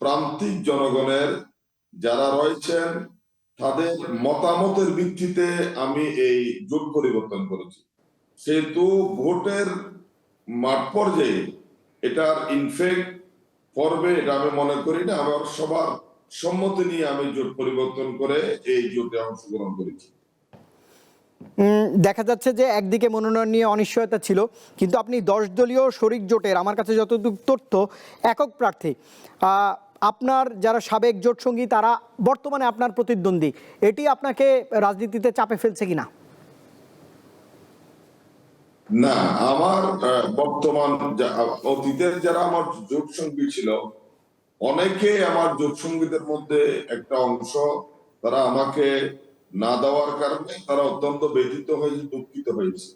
Speaker 5: প্রান্তিক জনগণের যারা রয়েছেন, তাদের মতামতের ভিত্তিতে আমি এই জোট পরিবর্তন করেছি। সেহেতু ভোটের মাঠ পর্যায়ে এটার ইনফেক্ট পর্বে এটা আমি মনে করি না। আমার সবার সম্মতি নিয়ে আমি জোট পরিবর্তন করে এই জোটে অংশগ্রহণ করেছি।
Speaker 1: দেখা যাচ্ছে যে একদিকে মনোনয়ন নিয়ে অনিশ্চয়তা ছিল, কিন্তু আপনি 10 দলীয় শরিক জোটের, আমার কাছে যতটুকু তথ্য, একক প্রার্থী। আপনার যারা সাবেক জোট সঙ্গী, তারা বর্তমানে আপনার প্রতিদ্বন্দ্বী। এটি আপনাকে রাজনীতিতে চাপে ফেলছে কিনা?
Speaker 5: না, আমার বর্তমান অতীতের যারা আমার জোট সঙ্গী ছিল, অনেকে আমার জোট সঙ্গীদের মধ্যে একটা অংশ, তারা আমাকে না দেওয়ার কারণে তারা অত্যন্ত ব্যথিত হয়েছে, দুঃখিত হয়েছে।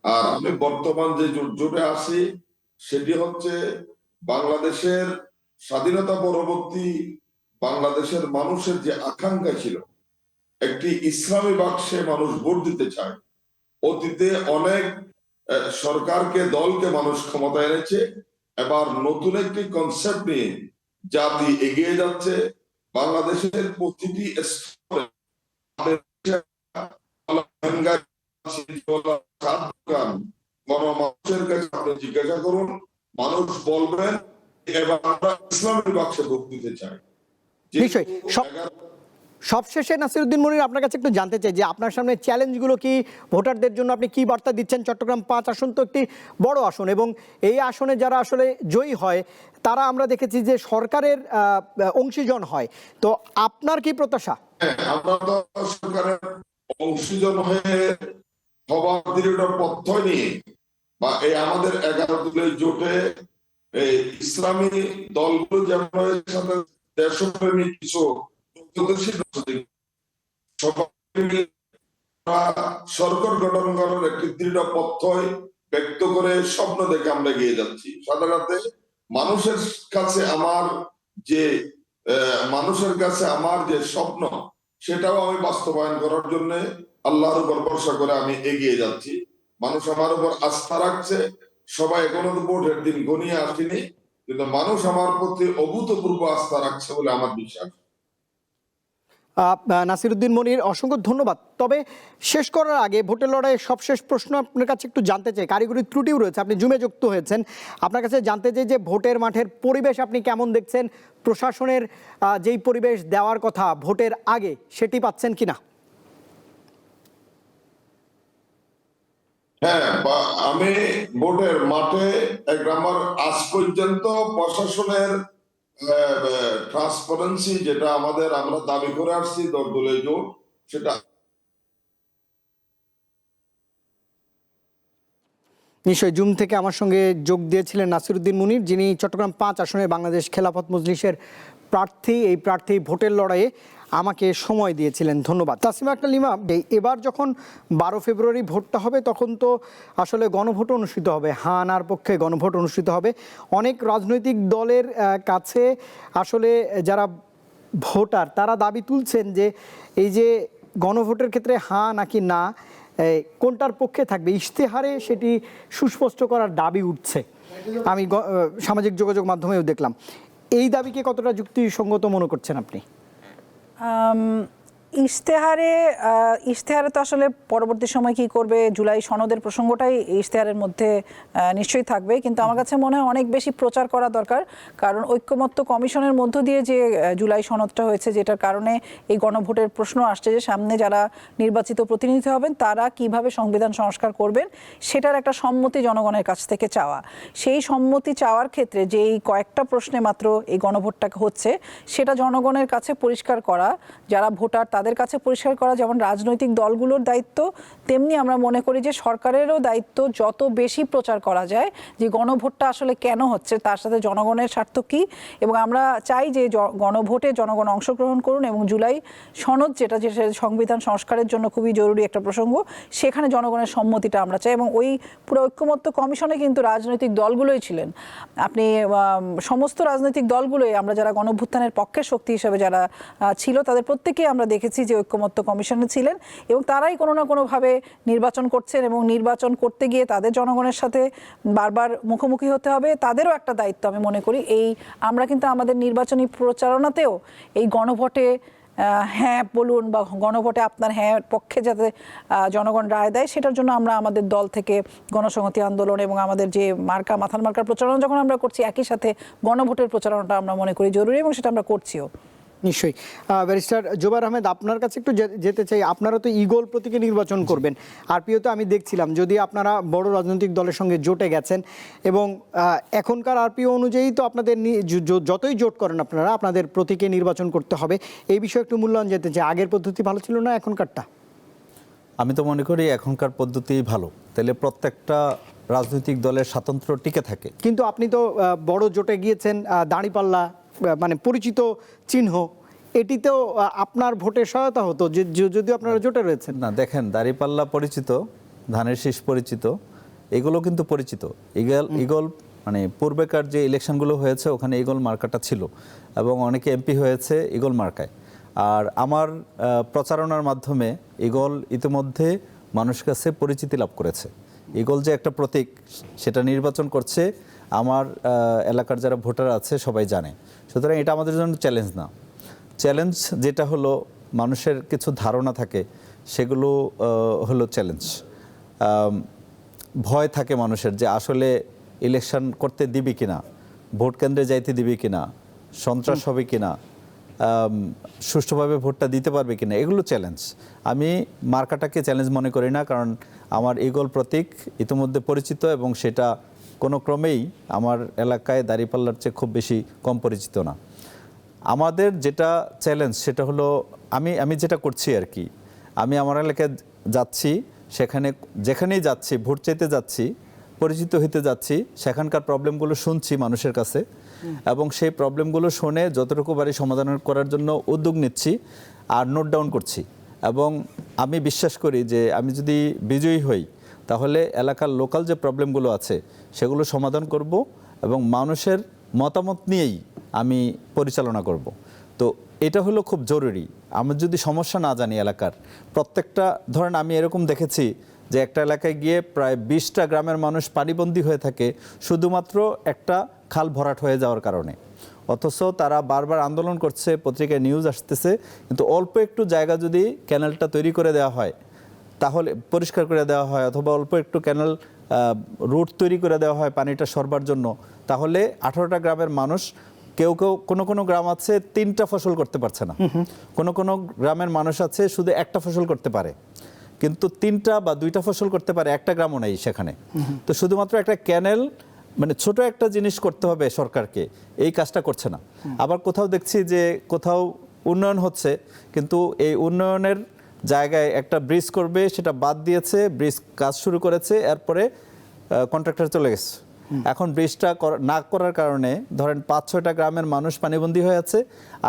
Speaker 5: আর আমি বর্তমান যে জোটে আছি, সেটি হচ্ছে বাংলাদেশের স্বাধীনতা পরবর্তী বাংলাদেশের মানুষের যে আকাঙ্ক্ষা ছিল, একটি ইসলামী বাক্সে মানুষ ভোট দিতে চায়। অতীতে অনেক সরকারকে, দলকে মানুষ ক্ষমতা এনেছে, এবার নতুন একটি কনসেপ্ট নিয়ে জাতি এগিয়ে যাচ্ছে। বাংলাদেশের প্রতিটি মানুষের কাছে আপনি জিজ্ঞাসা করুন, মানুষ বলবেন এবার আমরা ইসলামের বাক্সে ভোট দিতে চাই।
Speaker 1: সবশেষে নাসিরউদ্দিন মনির, আপনার কাছে একটু জানতে চাই যে আপনার সামনে চ্যালেঞ্জগুলো কি, ভোটারদের জন্য আপনি কি বার্তা দিচ্ছেন? চট্টগ্রাম 5 আসন তো একটি বড় আসন, এবং এই আসনে যারা আসলে জয়ী হয় তারা আমরা দেখেছি যে সরকারের অংশীজন হয়। তো আপনার কি প্রত্যাশা?
Speaker 5: হ্যাঁ, আমরা তো সরকারের অংশীজন হয়ে হবার দৃঢ় প্রত্যয় নিয়ে বা এই আমাদের 11 দলের জোটে এই ইসলামী দলগুলো যেমন এর সাথে দেশপ্রেমী কিছু প্রগতিশীল রাজনৈতিক সবাই মিলে আমরা সরকার গঠন করার একটি দৃঢ় প্রত্যয় ব্যক্ত করে স্বপ্ন দেখে আমরা এগিয়ে যাচ্ছি। সাধারণত মানুষের কাছে আমার যে স্বপ্ন, সেটাও আমি বাস্তবায়ন করার জন্য আল্লাহর উপর ভরসা করে আমি এগিয়ে যাচ্ছি। মানুষ আমার উপর আস্থা রাখছে। সবাই এখনো তো ভোটের দিন গনিয়ে আসেনি, কিন্তু মানুষ আমার প্রতি অভূতপূর্ব আস্থা রাখছে বলে আমার বিশ্বাস।
Speaker 1: নাসিরউদ্দিন মনির, অসংখ্য ধন্যবাদ। তবে শেষ করার আগে ভোটের লড়াইয়ের সবশেষ প্রশ্ন আপনার কাছে একটু জানতে চাই। কারিগরি ত্রুটিও রয়েছে, আপনি জুমে যুক্ত হয়েছেন, আপনার কাছে জানতে চাই যে ভোটের মাঠের পরিবেশ আপনি কেমন দেখছেন? প্রশাসনের যেই পরিবেশ দেওয়ার কথা ভোটের আগে সেটি পাচ্ছেন কিনা?
Speaker 5: হ্যাঁ, আমি ভোটের মাঠে আমার আজ পর্যন্ত প্রশাসনের ট্রান্সপারেন্সি যেটা আমরা দাবি করে আসছি দলে জোট, সেটা
Speaker 1: নিশ্চয়ই জুম থেকে আমার সঙ্গে যোগ দিয়েছিলেন নাসিরউদ্দিন মনির, যিনি চট্টগ্রাম 5 আসনের বাংলাদেশ খেলাফত মজলিসের প্রার্থী। এই প্রার্থী ভোটের লড়াইয়ে আমাকে সময় দিয়েছিলেন, ধন্যবাদ। তাসলিমা আক্তার লিমা, এবার যখন 12 ফেব্রুয়ারি ভোটটা হবে তখন তো আসলে গণভোট অনুষ্ঠিত হবে, হ্যাঁ নার পক্ষে গণভোট অনুষ্ঠিত হবে। অনেক রাজনৈতিক দলের কাছে আসলে যারা ভোটার তারা দাবি তুলছেন যে এই যে গণভোটের ক্ষেত্রে হ্যাঁ নাকি না কোনটার পক্ষে থাকবে, ইশতেহারে সেটি সুস্পষ্ট করার দাবি উঠছে। আমি সামাজিক যোগাযোগ মাধ্যমেও দেখলাম। এই দাবিকে কতটা যুক্তিসঙ্গত মনে করছেন আপনি?
Speaker 2: ইশতেহারে তো আসলে পরবর্তী সময় কি করবে, জুলাই সনদের প্রসঙ্গটাই ইশতেহারের মধ্যে নিশ্চয়ই থাকবে, কিন্তু আমার কাছে মনে হয় অনেক বেশি প্রচার করা দরকার। কারণ ঐক্যমত্য কমিশনের মধ্য দিয়ে যে জুলাই সনদটা হয়েছে, যেটার কারণে এই গণভোটের প্রশ্ন আসছে যে সামনে যারা নির্বাচিত প্রতিনিধি হবেন তারা কিভাবে সংবিধান সংস্কার করবেন, সেটার একটা সম্মতি জনগণের কাছ থেকে চাওয়া। সেই সম্মতি চাওয়ার ক্ষেত্রে যে এই কয়েকটা প্রশ্নে মাত্র এই গণভোটটা হচ্ছে, সেটা জনগণের কাছে পরিষ্কার করা, যারা ভোটার তাদের কাছে পরিষ্কার করা যেমন রাজনৈতিক দলগুলোর দায়িত্ব, তেমনি আমরা মনে করি যে সরকারেরও দায়িত্ব যত বেশি প্রচার করা যায় যে গণভোটটা আসলে কেন হচ্ছে, তার সাথে জনগণের স্বার্থ কী। এবং আমরা চাই যে গণভোটে জনগণ অংশগ্রহণ করুন, এবং জুলাই সনদ যেটা সংবিধান সংস্কারের জন্য খুবই জরুরি একটা প্রসঙ্গ, সেখানে জনগণের সম্মতিটা আমরা চাই। এবং ওই পুরো ঐক্যমত্য কমিশনে কিন্তু রাজনৈতিক দলগুলোই ছিলেন, আপনি সমস্ত রাজনৈতিক দলগুলোই, আমরা যারা গণঅভ্যুত্থানের পক্ষের শক্তি হিসেবে যারা ছিল তাদের প্রত্যেকেই আমরা দেখেছি যে ঐক্যমত্য কমিশনে ছিলেন, এবং তারাই কোনো না কোনোভাবে নির্বাচন করছেন, এবং নির্বাচন করতে গিয়ে তাদের জনগণের সাথে বারবার মুখোমুখি হতে হবে। তাদেরও একটা দায়িত্ব আমি মনে করি। আমরা কিন্তু আমাদের নির্বাচনী প্রচারণাতেও এই গণভোটে হ্যাঁ বলুন বা গণভোটে আপনার হ্যাঁ পক্ষে যাতে জনগণ রায় দেয়, সেটার জন্য আমরা আমাদের দল থেকে গণসংহতি আন্দোলন এবং আমাদের যে মাথার মার্কার প্রচারণা যখন আমরা করছি, একই সাথে গণভোটের প্রচারণাটা আমরা মনে করি জরুরি, এবং সেটা আমরা করছিও।
Speaker 1: নিশ্চয়ই। ব্যারিস্টার জোবায়ের আহমেদ, আপনার কাছে একটু যেতে চাই। আপনারা তো ঈগল প্রতীকে নির্বাচন করবেন, আরপিওতে আমি দেখছিলাম, যদি আপনারা বড় রাজনৈতিক দলের সঙ্গে জোটে গেছেন, এবং এখনকার আরপিও অনুযায়ী তো আপনাদের যতই জোট করেন আপনারা, আপনাদের প্রতীকে নির্বাচন করতে হবে। এই বিষয়ে একটু মূল্যায়ন যেতে চাই। আগের পদ্ধতি ভালো ছিল না এখনকারটা?
Speaker 3: আমি তো মনে করি এখনকার পদ্ধতিই ভালো, তাহলে প্রত্যেকটা রাজনৈতিক দলের স্বাতন্ত্র্য টিকে থাকে।
Speaker 1: কিন্তু আপনি তো বড় জোটে গিয়েছেন, দাঁড়িপাল্লা মানে পরিচিত চিহ্ন, এটিতেও আপনার ভোটের সহায়তা হতো যদিও আপনারা জোটে রয়েছেন।
Speaker 3: না, দেখেন, দাঁড়িপাল্লা পরিচিত, ধানের শীষ পরিচিত, এগুলো কিন্তু পরিচিত। ঈগল মানে পূর্বেকার যে ইলেকশনগুলো হয়েছে ওখানে ঈগল মার্কাটা ছিল, এবং অনেকে এমপি হয়েছে ঈগল মার্কায়। আর আমার প্রচারণার মাধ্যমে ঈগল ইতিমধ্যে মানুষের কাছে পরিচিতি লাভ করেছে। ঈগল যে একটা প্রতীক, সেটা নির্বাচন করছে আমার এলাকার যারা ভোটার আছে সবাই জানে। সুতরাং এটা আমাদের জন্য চ্যালেঞ্জ না। চ্যালেঞ্জ যেটা হলো মানুষের কিছু ধারণা থাকে, সেগুলো হলো চ্যালেঞ্জ। ভয় থাকে মানুষের যে আসলে ইলেকশন করতে দিবি কিনা, ভোট কেন্দ্রে যাইতে দিবি কিনা, সন্ত্রাস হবে কিনা, সুষ্ঠুভাবে ভোটটা দিতে পারবে কিনা, এগুলো চ্যালেঞ্জ। আমি মার্কাটাকে চ্যালেঞ্জ মনে করি না, কারণ আমার ঈগল প্রতীক ইতিমধ্যে পরিচিত এবং সেটা কোনো ক্রমেই আমার এলাকায় দাঁড়িপাল্লার চেয়ে খুব বেশি কম পরিচিত না। আমাদের যেটা চ্যালেঞ্জ সেটা হলো আমি যেটা করছি আর কি, আমি আমার এলাকায় যাচ্ছি, যেখানেই যাচ্ছি ভোট চাইতে যাচ্ছি, পরিচিত হইতে যাচ্ছি, সেখানকার প্রবলেমগুলো শুনছি মানুষের কাছে এবং সেই প্রবলেমগুলো শুনে যতটুকু পারি সমাধান করার জন্য উদ্যোগ নিচ্ছি আর নোট ডাউন করছি। এবং আমি বিশ্বাস করি যে আমি যদি বিজয়ী হই তাহলে এলাকার লোকাল যে প্রবলেমগুলো আছে সেগুলো সমাধান করব এবং মানুষের মতামত নিয়েই আমি পরিচালনা করব। তো এটা হলো খুব জরুরি। আমি যদি সমস্যা না জানি এলাকার প্রত্যেকটা, ধরেন আমি এরকম দেখেছি যে একটা এলাকায় গিয়ে প্রায় 20টা গ্রামের মানুষ পানিবন্দী হয়ে থাকে শুধুমাত্র একটা খাল ভরাট হয়ে যাওয়ার কারণে, অথচ তারা বারবার আন্দোলন করছে, পত্রিকায় নিউজ আসতেছে, কিন্তু অল্প একটু জায়গা যদি ক্যানেলটা তৈরি করে দেওয়া হয়, তাহলে পরিষ্কার করে দেওয়া হয়, অথবা অল্প একটু ক্যানেল রুট তৈরি করে দেওয়া হয় পানিটা সরবার জন্য, তাহলে 18টা গ্রামের মানুষ, কেউ কোনো গ্রাম আছে 3টা ফসল করতে পারছে না, কোনো গ্রামের মানুষ আছে শুধু একটা ফসল করতে পারে, কিন্তু 3টা বা 2টা ফসল করতে পারে, একটা গ্রামও নেই সেখানে। তো শুধুমাত্র একটা ক্যানেল, মানে ছোট একটা জিনিস করতে হবে সরকারকে, এই কাজটা করছে না। আবার কোথাও দেখছি যে কোথাও উন্নয়ন হচ্ছে, কিন্তু এই উন্নয়নের জায়গায় একটা ব্রিজ করবে সেটা বাদ দিয়েছে, ব্রিজ কাজ শুরু করেছে, এরপরে কন্ট্রাক্টর চলে গেছে। এখন ব্রিজটা না করার কারণে ধরেন 5-6টা গ্রামের মানুষ পানিবন্দী হয়ে আছে,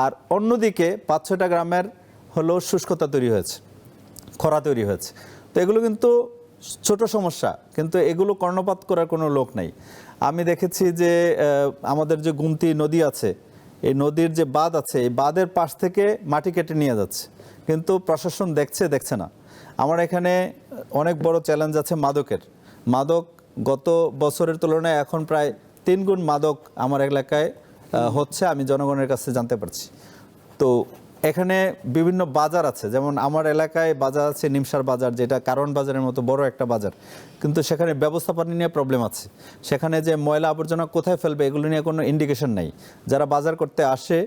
Speaker 3: আর অন্যদিকে 5-6টা গ্রামের হলো শুষ্কতা তৈরি হয়েছে, খরা তৈরি হয়েছে। তো এগুলো কিন্তু ছোট সমস্যা, কিন্তু এগুলো কর্ণপাত করার কোনো লোক নাই। আমি দেখেছি যে আমাদের যে গুমতি নদী আছে, এই নদীর যে বাঁধ আছে, এই বাঁধের পাশ থেকে মাটি কেটে নিয়ে যাচ্ছে, কিন্তু প্রশাসন দেখছে না। আমার এখানে অনেক বড় চ্যালেঞ্জ আছে মাদক গত বছরের তুলনায় এখন প্রায় 3 গুণ মাদক আমার এলাকায় হচ্ছে, আমি জনগণের কাছে জানতে পারছি। তো এখানে বিভিন্ন বাজার আছে, যেমন আমার এলাকায় বাজার আছে নিমসার বাজার, যেটা কারণ বাজারের মতো বড় একটা বাজার, কিন্তু সেখানে ব্যবস্থাপনা নিয়ে প্রবলেম আছে। সেখানে যে ময়লা আবর্জনা কোথায় ফেলবে এগুলো নিয়ে কোনো ইন্ডিকেশন নাই, যারা বাজার করতে আসে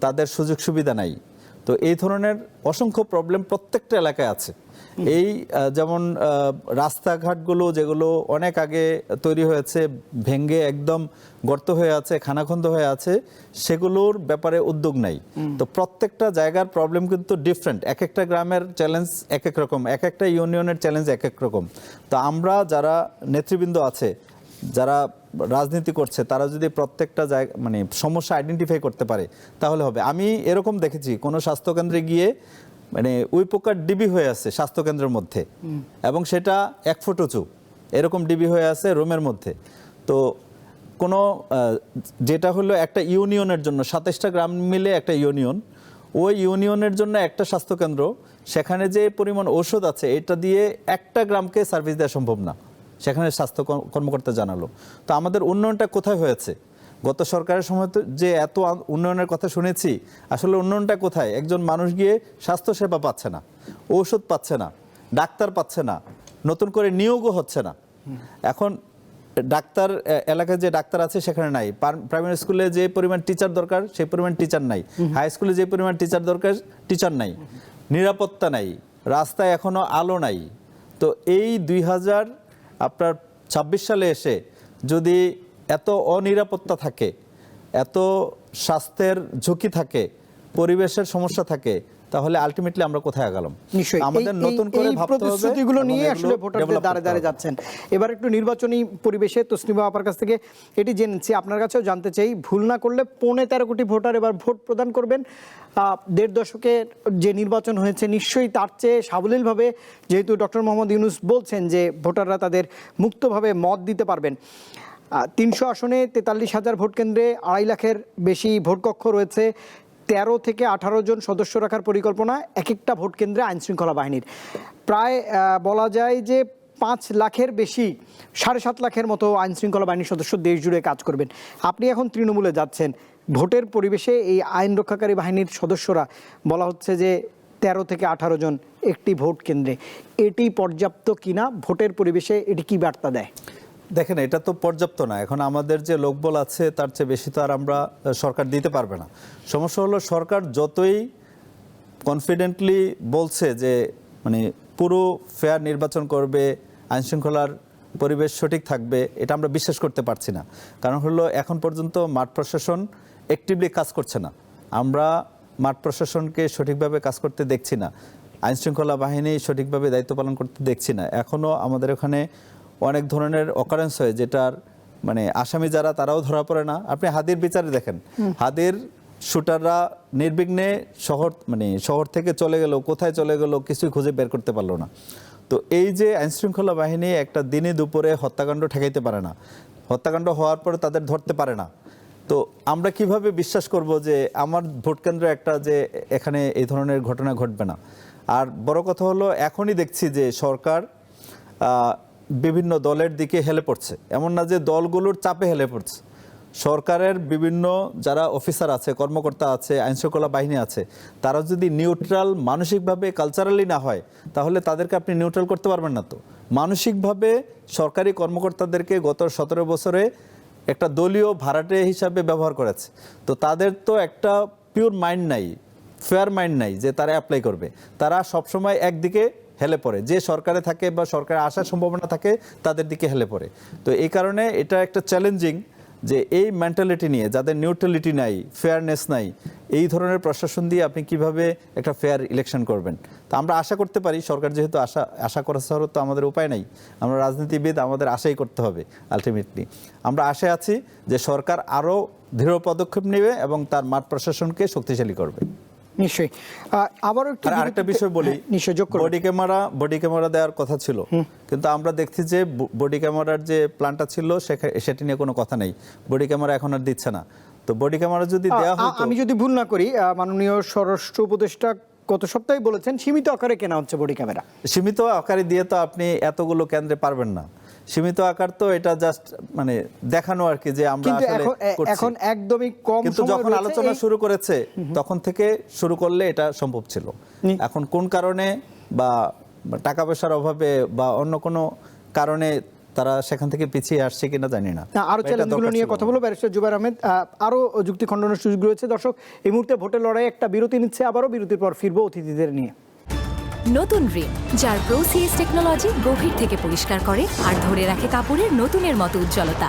Speaker 3: তাদের সুযোগ সুবিধা নাই। তো এই ধরনের অসংখ্য প্রবলেম প্রত্যেকটা এলাকায় আছে। এই যেমন রাস্তাঘাটগুলো যেগুলো অনেক আগে তৈরি হয়েছে, ভেঙে একদম গর্ত হয়ে আছে, খানাখন্দ হয়ে আছে, সেগুলোর ব্যাপারে উদ্যোগ নাই। তো প্রত্যেকটা জায়গার প্রবলেম কিন্তু ডিফারেন্ট, এক একটা গ্রামের চ্যালেঞ্জ এক এক রকম, এক একটা ইউনিয়নের চ্যালেঞ্জ এক এক রকম। তো আমরা যারা নেতৃবৃন্দ আছে, যারা রাজনীতি করছে, তারা যদি প্রত্যেকটা জায়গা মানে সমস্যা আইডেন্টিফাই করতে পারে তাহলে হবে। আমি এরকম দেখেছি কোনো স্বাস্থ্যকেন্দ্রে গিয়ে মানে উই পোকার ডিবি হয়ে আছে স্বাস্থ্যকেন্দ্রের মধ্যে, এবং সেটা 1 ফুট উঁচু, এরকম ডিবি হয়ে আছে রুমের মধ্যে। তো কোনো যেটা হলো একটা ইউনিয়নের জন্য 27টা গ্রাম মিলে একটা ইউনিয়ন, ওই ইউনিয়নের জন্য একটা স্বাস্থ্যকেন্দ্র, সেখানে যে পরিমাণ ঔষধ আছে এটা দিয়ে একটা গ্রামকে সার্ভিস দেওয়া সম্ভব না, সেখানে স্বাস্থ্য কর্মকর্তা জানালো। তো আমাদের উন্নয়নটা কোথায় হয়েছে? গত সরকারের সময় তো যে এত উন্নয়নের কথা শুনেছি, আসলে উন্নয়নটা কোথায়? একজন মানুষ গিয়ে স্বাস্থ্যসেবা পাচ্ছে না, ঔষধ পাচ্ছে না, ডাক্তার পাচ্ছে না, নতুন করে নিয়োগও হচ্ছে না। এখন ডাক্তার, এলাকায় যে ডাক্তার আছে সেখানে নাই, প্রাইমারি স্কুলে যে পরিমাণ টিচার দরকার সেই পরিমাণ টিচার নাই, হাই স্কুলে যে পরিমাণ টিচার দরকার টিচার নাই, নিরাপত্তা নাই, রাস্তায় এখনো আলো নাই। তো এই 2026 সালে এসে যদি এত অনিরাপত্তা থাকে, এত স্বাস্থ্যের ঝুঁকি থাকে, পরিবেশের সমস্যা থাকে, তাহলে আলটিমেটলি আমরা কোথায় আগালাম?
Speaker 1: নিশ্চয়ই
Speaker 3: আমাদের নতুন করে ভাবতে হবে,
Speaker 1: প্রতিশ্রুতিগুলো নিয়ে আসলে ভোটারদের দ্বারে দ্বারে যাচ্ছেন। এবার একটু নির্বাচনী পরিবেশে তসলিমা আপার কাছ থেকে এটি জেনেছি, আপনার কাছেও জানতে চাই, ভুল না করলে 13.5 কোটি ভোটার এবার ভোট প্রদান করবেন। 1.5 দশকের যে নির্বাচন হয়েছে, নিশ্চয়ই তার চেয়ে সাবলীলভাবে, যেহেতু ডক্টর মোহাম্মদ ইউনূস বলছেন যে ভোটাররা তাদের মুক্তভাবে মত দিতে পারবেন। 300 আসনে 43,000 ভোট কেন্দ্রে 2.5 লাখের বেশি ভোটকক্ষ রয়েছে, 13 থেকে 18 জন সদস্য রাখার পরিকল্পনা এক একটা ভোট কেন্দ্রে আইনশৃঙ্খলা বাহিনীর। প্রায় বলা যায় যে 5 লাখের বেশি, 7.5 লাখের মতো আইনশৃঙ্খলা বাহিনীর সদস্য দেশ জুড়ে কাজ করবেন। আপনি এখন তৃণমূলে যাচ্ছেন, ভোটের পরিবেশে এই আইন রক্ষাকারী বাহিনীর সদস্যরা বলা হচ্ছে যে 13 থেকে 18 জন একটি ভোট কেন্দ্রে, এটি পর্যাপ্ত কিনা? ভোটের পরিবেশে এটি কি বার্তা দেয়?
Speaker 3: দেখেন এটা তো পর্যাপ্ত না। এখন আমাদের যে লোকবল আছে তার চেয়ে বেশি তো আর আমরা সরকার দিতে পারবে না। সমস্যা হলো সরকার যতই কনফিডেন্টলি বলছে যে মানে পুরো ফেয়ার নির্বাচন করবে, আইনশৃঙ্খলার পরিবেশ সঠিক থাকবে, এটা আমরা বিশ্বাস করতে পারছি না। কারণ হলো এখন পর্যন্ত মাঠ প্রশাসন অ্যাক্টিভলি কাজ করছে না। আমরা মাঠ প্রশাসনকে সঠিকভাবে কাজ করতে দেখছি না, আইনশৃঙ্খলা বাহিনী সঠিকভাবে দায়িত্ব পালন করতে দেখছি না। এখনও আমাদের ওখানে অনেক ধরনের অকারেন্স হয় যেটার মানে আসামি যারা তারাও ধরা পড়ে না। আপনি হাদির বিচারে দেখেন, হাদির শুটাররা নির্বিঘ্নে শহর থেকে চলে গেল, কোথায় চলে গেল কিছুই খুঁজে বের করতে পারলো না। তো এই যে আইনশৃঙ্খলা বাহিনী একটা দিনে দুপুরে হত্যাকাণ্ড ঠেকাইতে পারে না, হত্যাকাণ্ড হওয়ার পরে তাদের ধরতে পারে না, তো আমরা কিভাবে বিশ্বাস করব যে আমার ভোট কেন্দ্রে একটা যে এখানে এই ধরনের ঘটনা ঘটবে না। আর বড় কথা হলো এখনই দেখছি যে সরকার বিভিন্ন দলের দিকে হেলে পড়ছে, এমন না যে দলগুলোর চাপে হেলে পড়ছে। সরকারের বিভিন্ন যারা অফিসার আছে, কর্মকর্তা আছে, আইনশৃঙ্খলা বাহিনী আছে, তারা যদি নিউট্রাল মানসিকভাবে কালচারালি না হয় তাহলে তাদেরকে আপনি নিউট্রাল করতে পারবেন না। তো মানসিকভাবে সরকারি কর্মকর্তাদেরকে গত 17 বছরে একটা দলীয় ভাড়াটে হিসাবে ব্যবহার করেছে। তো তাদের তো একটা পিওর মাইন্ড নাই, ফেয়ার মাইন্ড নাই যে তারা অ্যাপ্লাই করবে। তারা সবসময় একদিকে হেলে পড়ে, যে সরকারে থাকে বা সরকারে আসার সম্ভাবনা থাকে তাদের দিকে হেলে পড়ে। তো এই কারণে এটা একটা চ্যালেঞ্জিং যে এই মেন্টালিটি নিয়ে যাদের নিউট্রালিটি নাই, ফেয়ারনেস নাই, এই ধরনের প্রশাসন দিয়ে আপনি কিভাবে একটা ফেয়ার ইলেকশন করবেন। তা আমরা আশা করতে পারি, সরকার যেহেতু আশা করা ছাড়া তো আমাদের উপায় নাই, আমরা রাজনীতিবিদ, আমাদের আশাই করতে হবে। আলটিমেটলি আমরা আশায় আছি যে সরকার আরও দৃঢ় পদক্ষেপ নেবে এবং তার মাঠ প্রশাসনকে শক্তিশালী করবে।
Speaker 1: নিশ্চয়ই। আবারও
Speaker 3: আরেকটা বিষয় বলি, বডি ক্যামেরা দেওয়ার কথা ছিল, কিন্তু আমরা দেখছি যে বডি ক্যামেরার যে প্ল্যানটা ছিল সেটা নিয়ে কোনো কথা নেই, বডি ক্যামেরা এখন আর দিচ্ছে না। তো বডি ক্যামেরা যদি দেওয়া হতো,
Speaker 1: আমি যদি ভুল না করি মাননীয় স্বরাষ্ট্র উপদেষ্টা গত সপ্তাহে বলেছেন সীমিত আকারে কেনা হচ্ছে বডি ক্যামেরা।
Speaker 3: সীমিত আকারে দিয়ে তো আপনি এতগুলো কেন্দ্রে পারবেন না। সীমিত আকার তো এটা জাস্ট মানে দেখানো আর কি যে আমরা আসলে করছি।
Speaker 1: এখন একদমই কম,
Speaker 3: কিন্তু যখন আলোচনা শুরু করেছে তখন থেকে শুরু করলে এটা সম্ভব ছিল। এখন কোন কারণে বা টাকা পয়সার অভাবে বা অন্য কোনো কারণে তারা সেখান থেকে পিছিয়ে আসছে কিনা জানি না।
Speaker 1: আরো চ্যালেঞ্জগুলো নিয়ে কথা বলবো ব্যারিস্টার জুবায়ের আহমেদ। আরো যুক্তি খণ্ডনের সুযোগ রয়েছে। দর্শক, এই মুহূর্তে ভোটের লড়াই একটা বিরতি নিচ্ছে, আবারও বিরতির পর ফিরবো অতিথিদের নিয়ে।
Speaker 4: নতুন রিন, যার প্রোসিএস টেকনোলজি গভীর থেকে পরিষ্কার করে আর ধরে রাখে কাপড়ের নতুনের মতো উজ্জ্বলতা।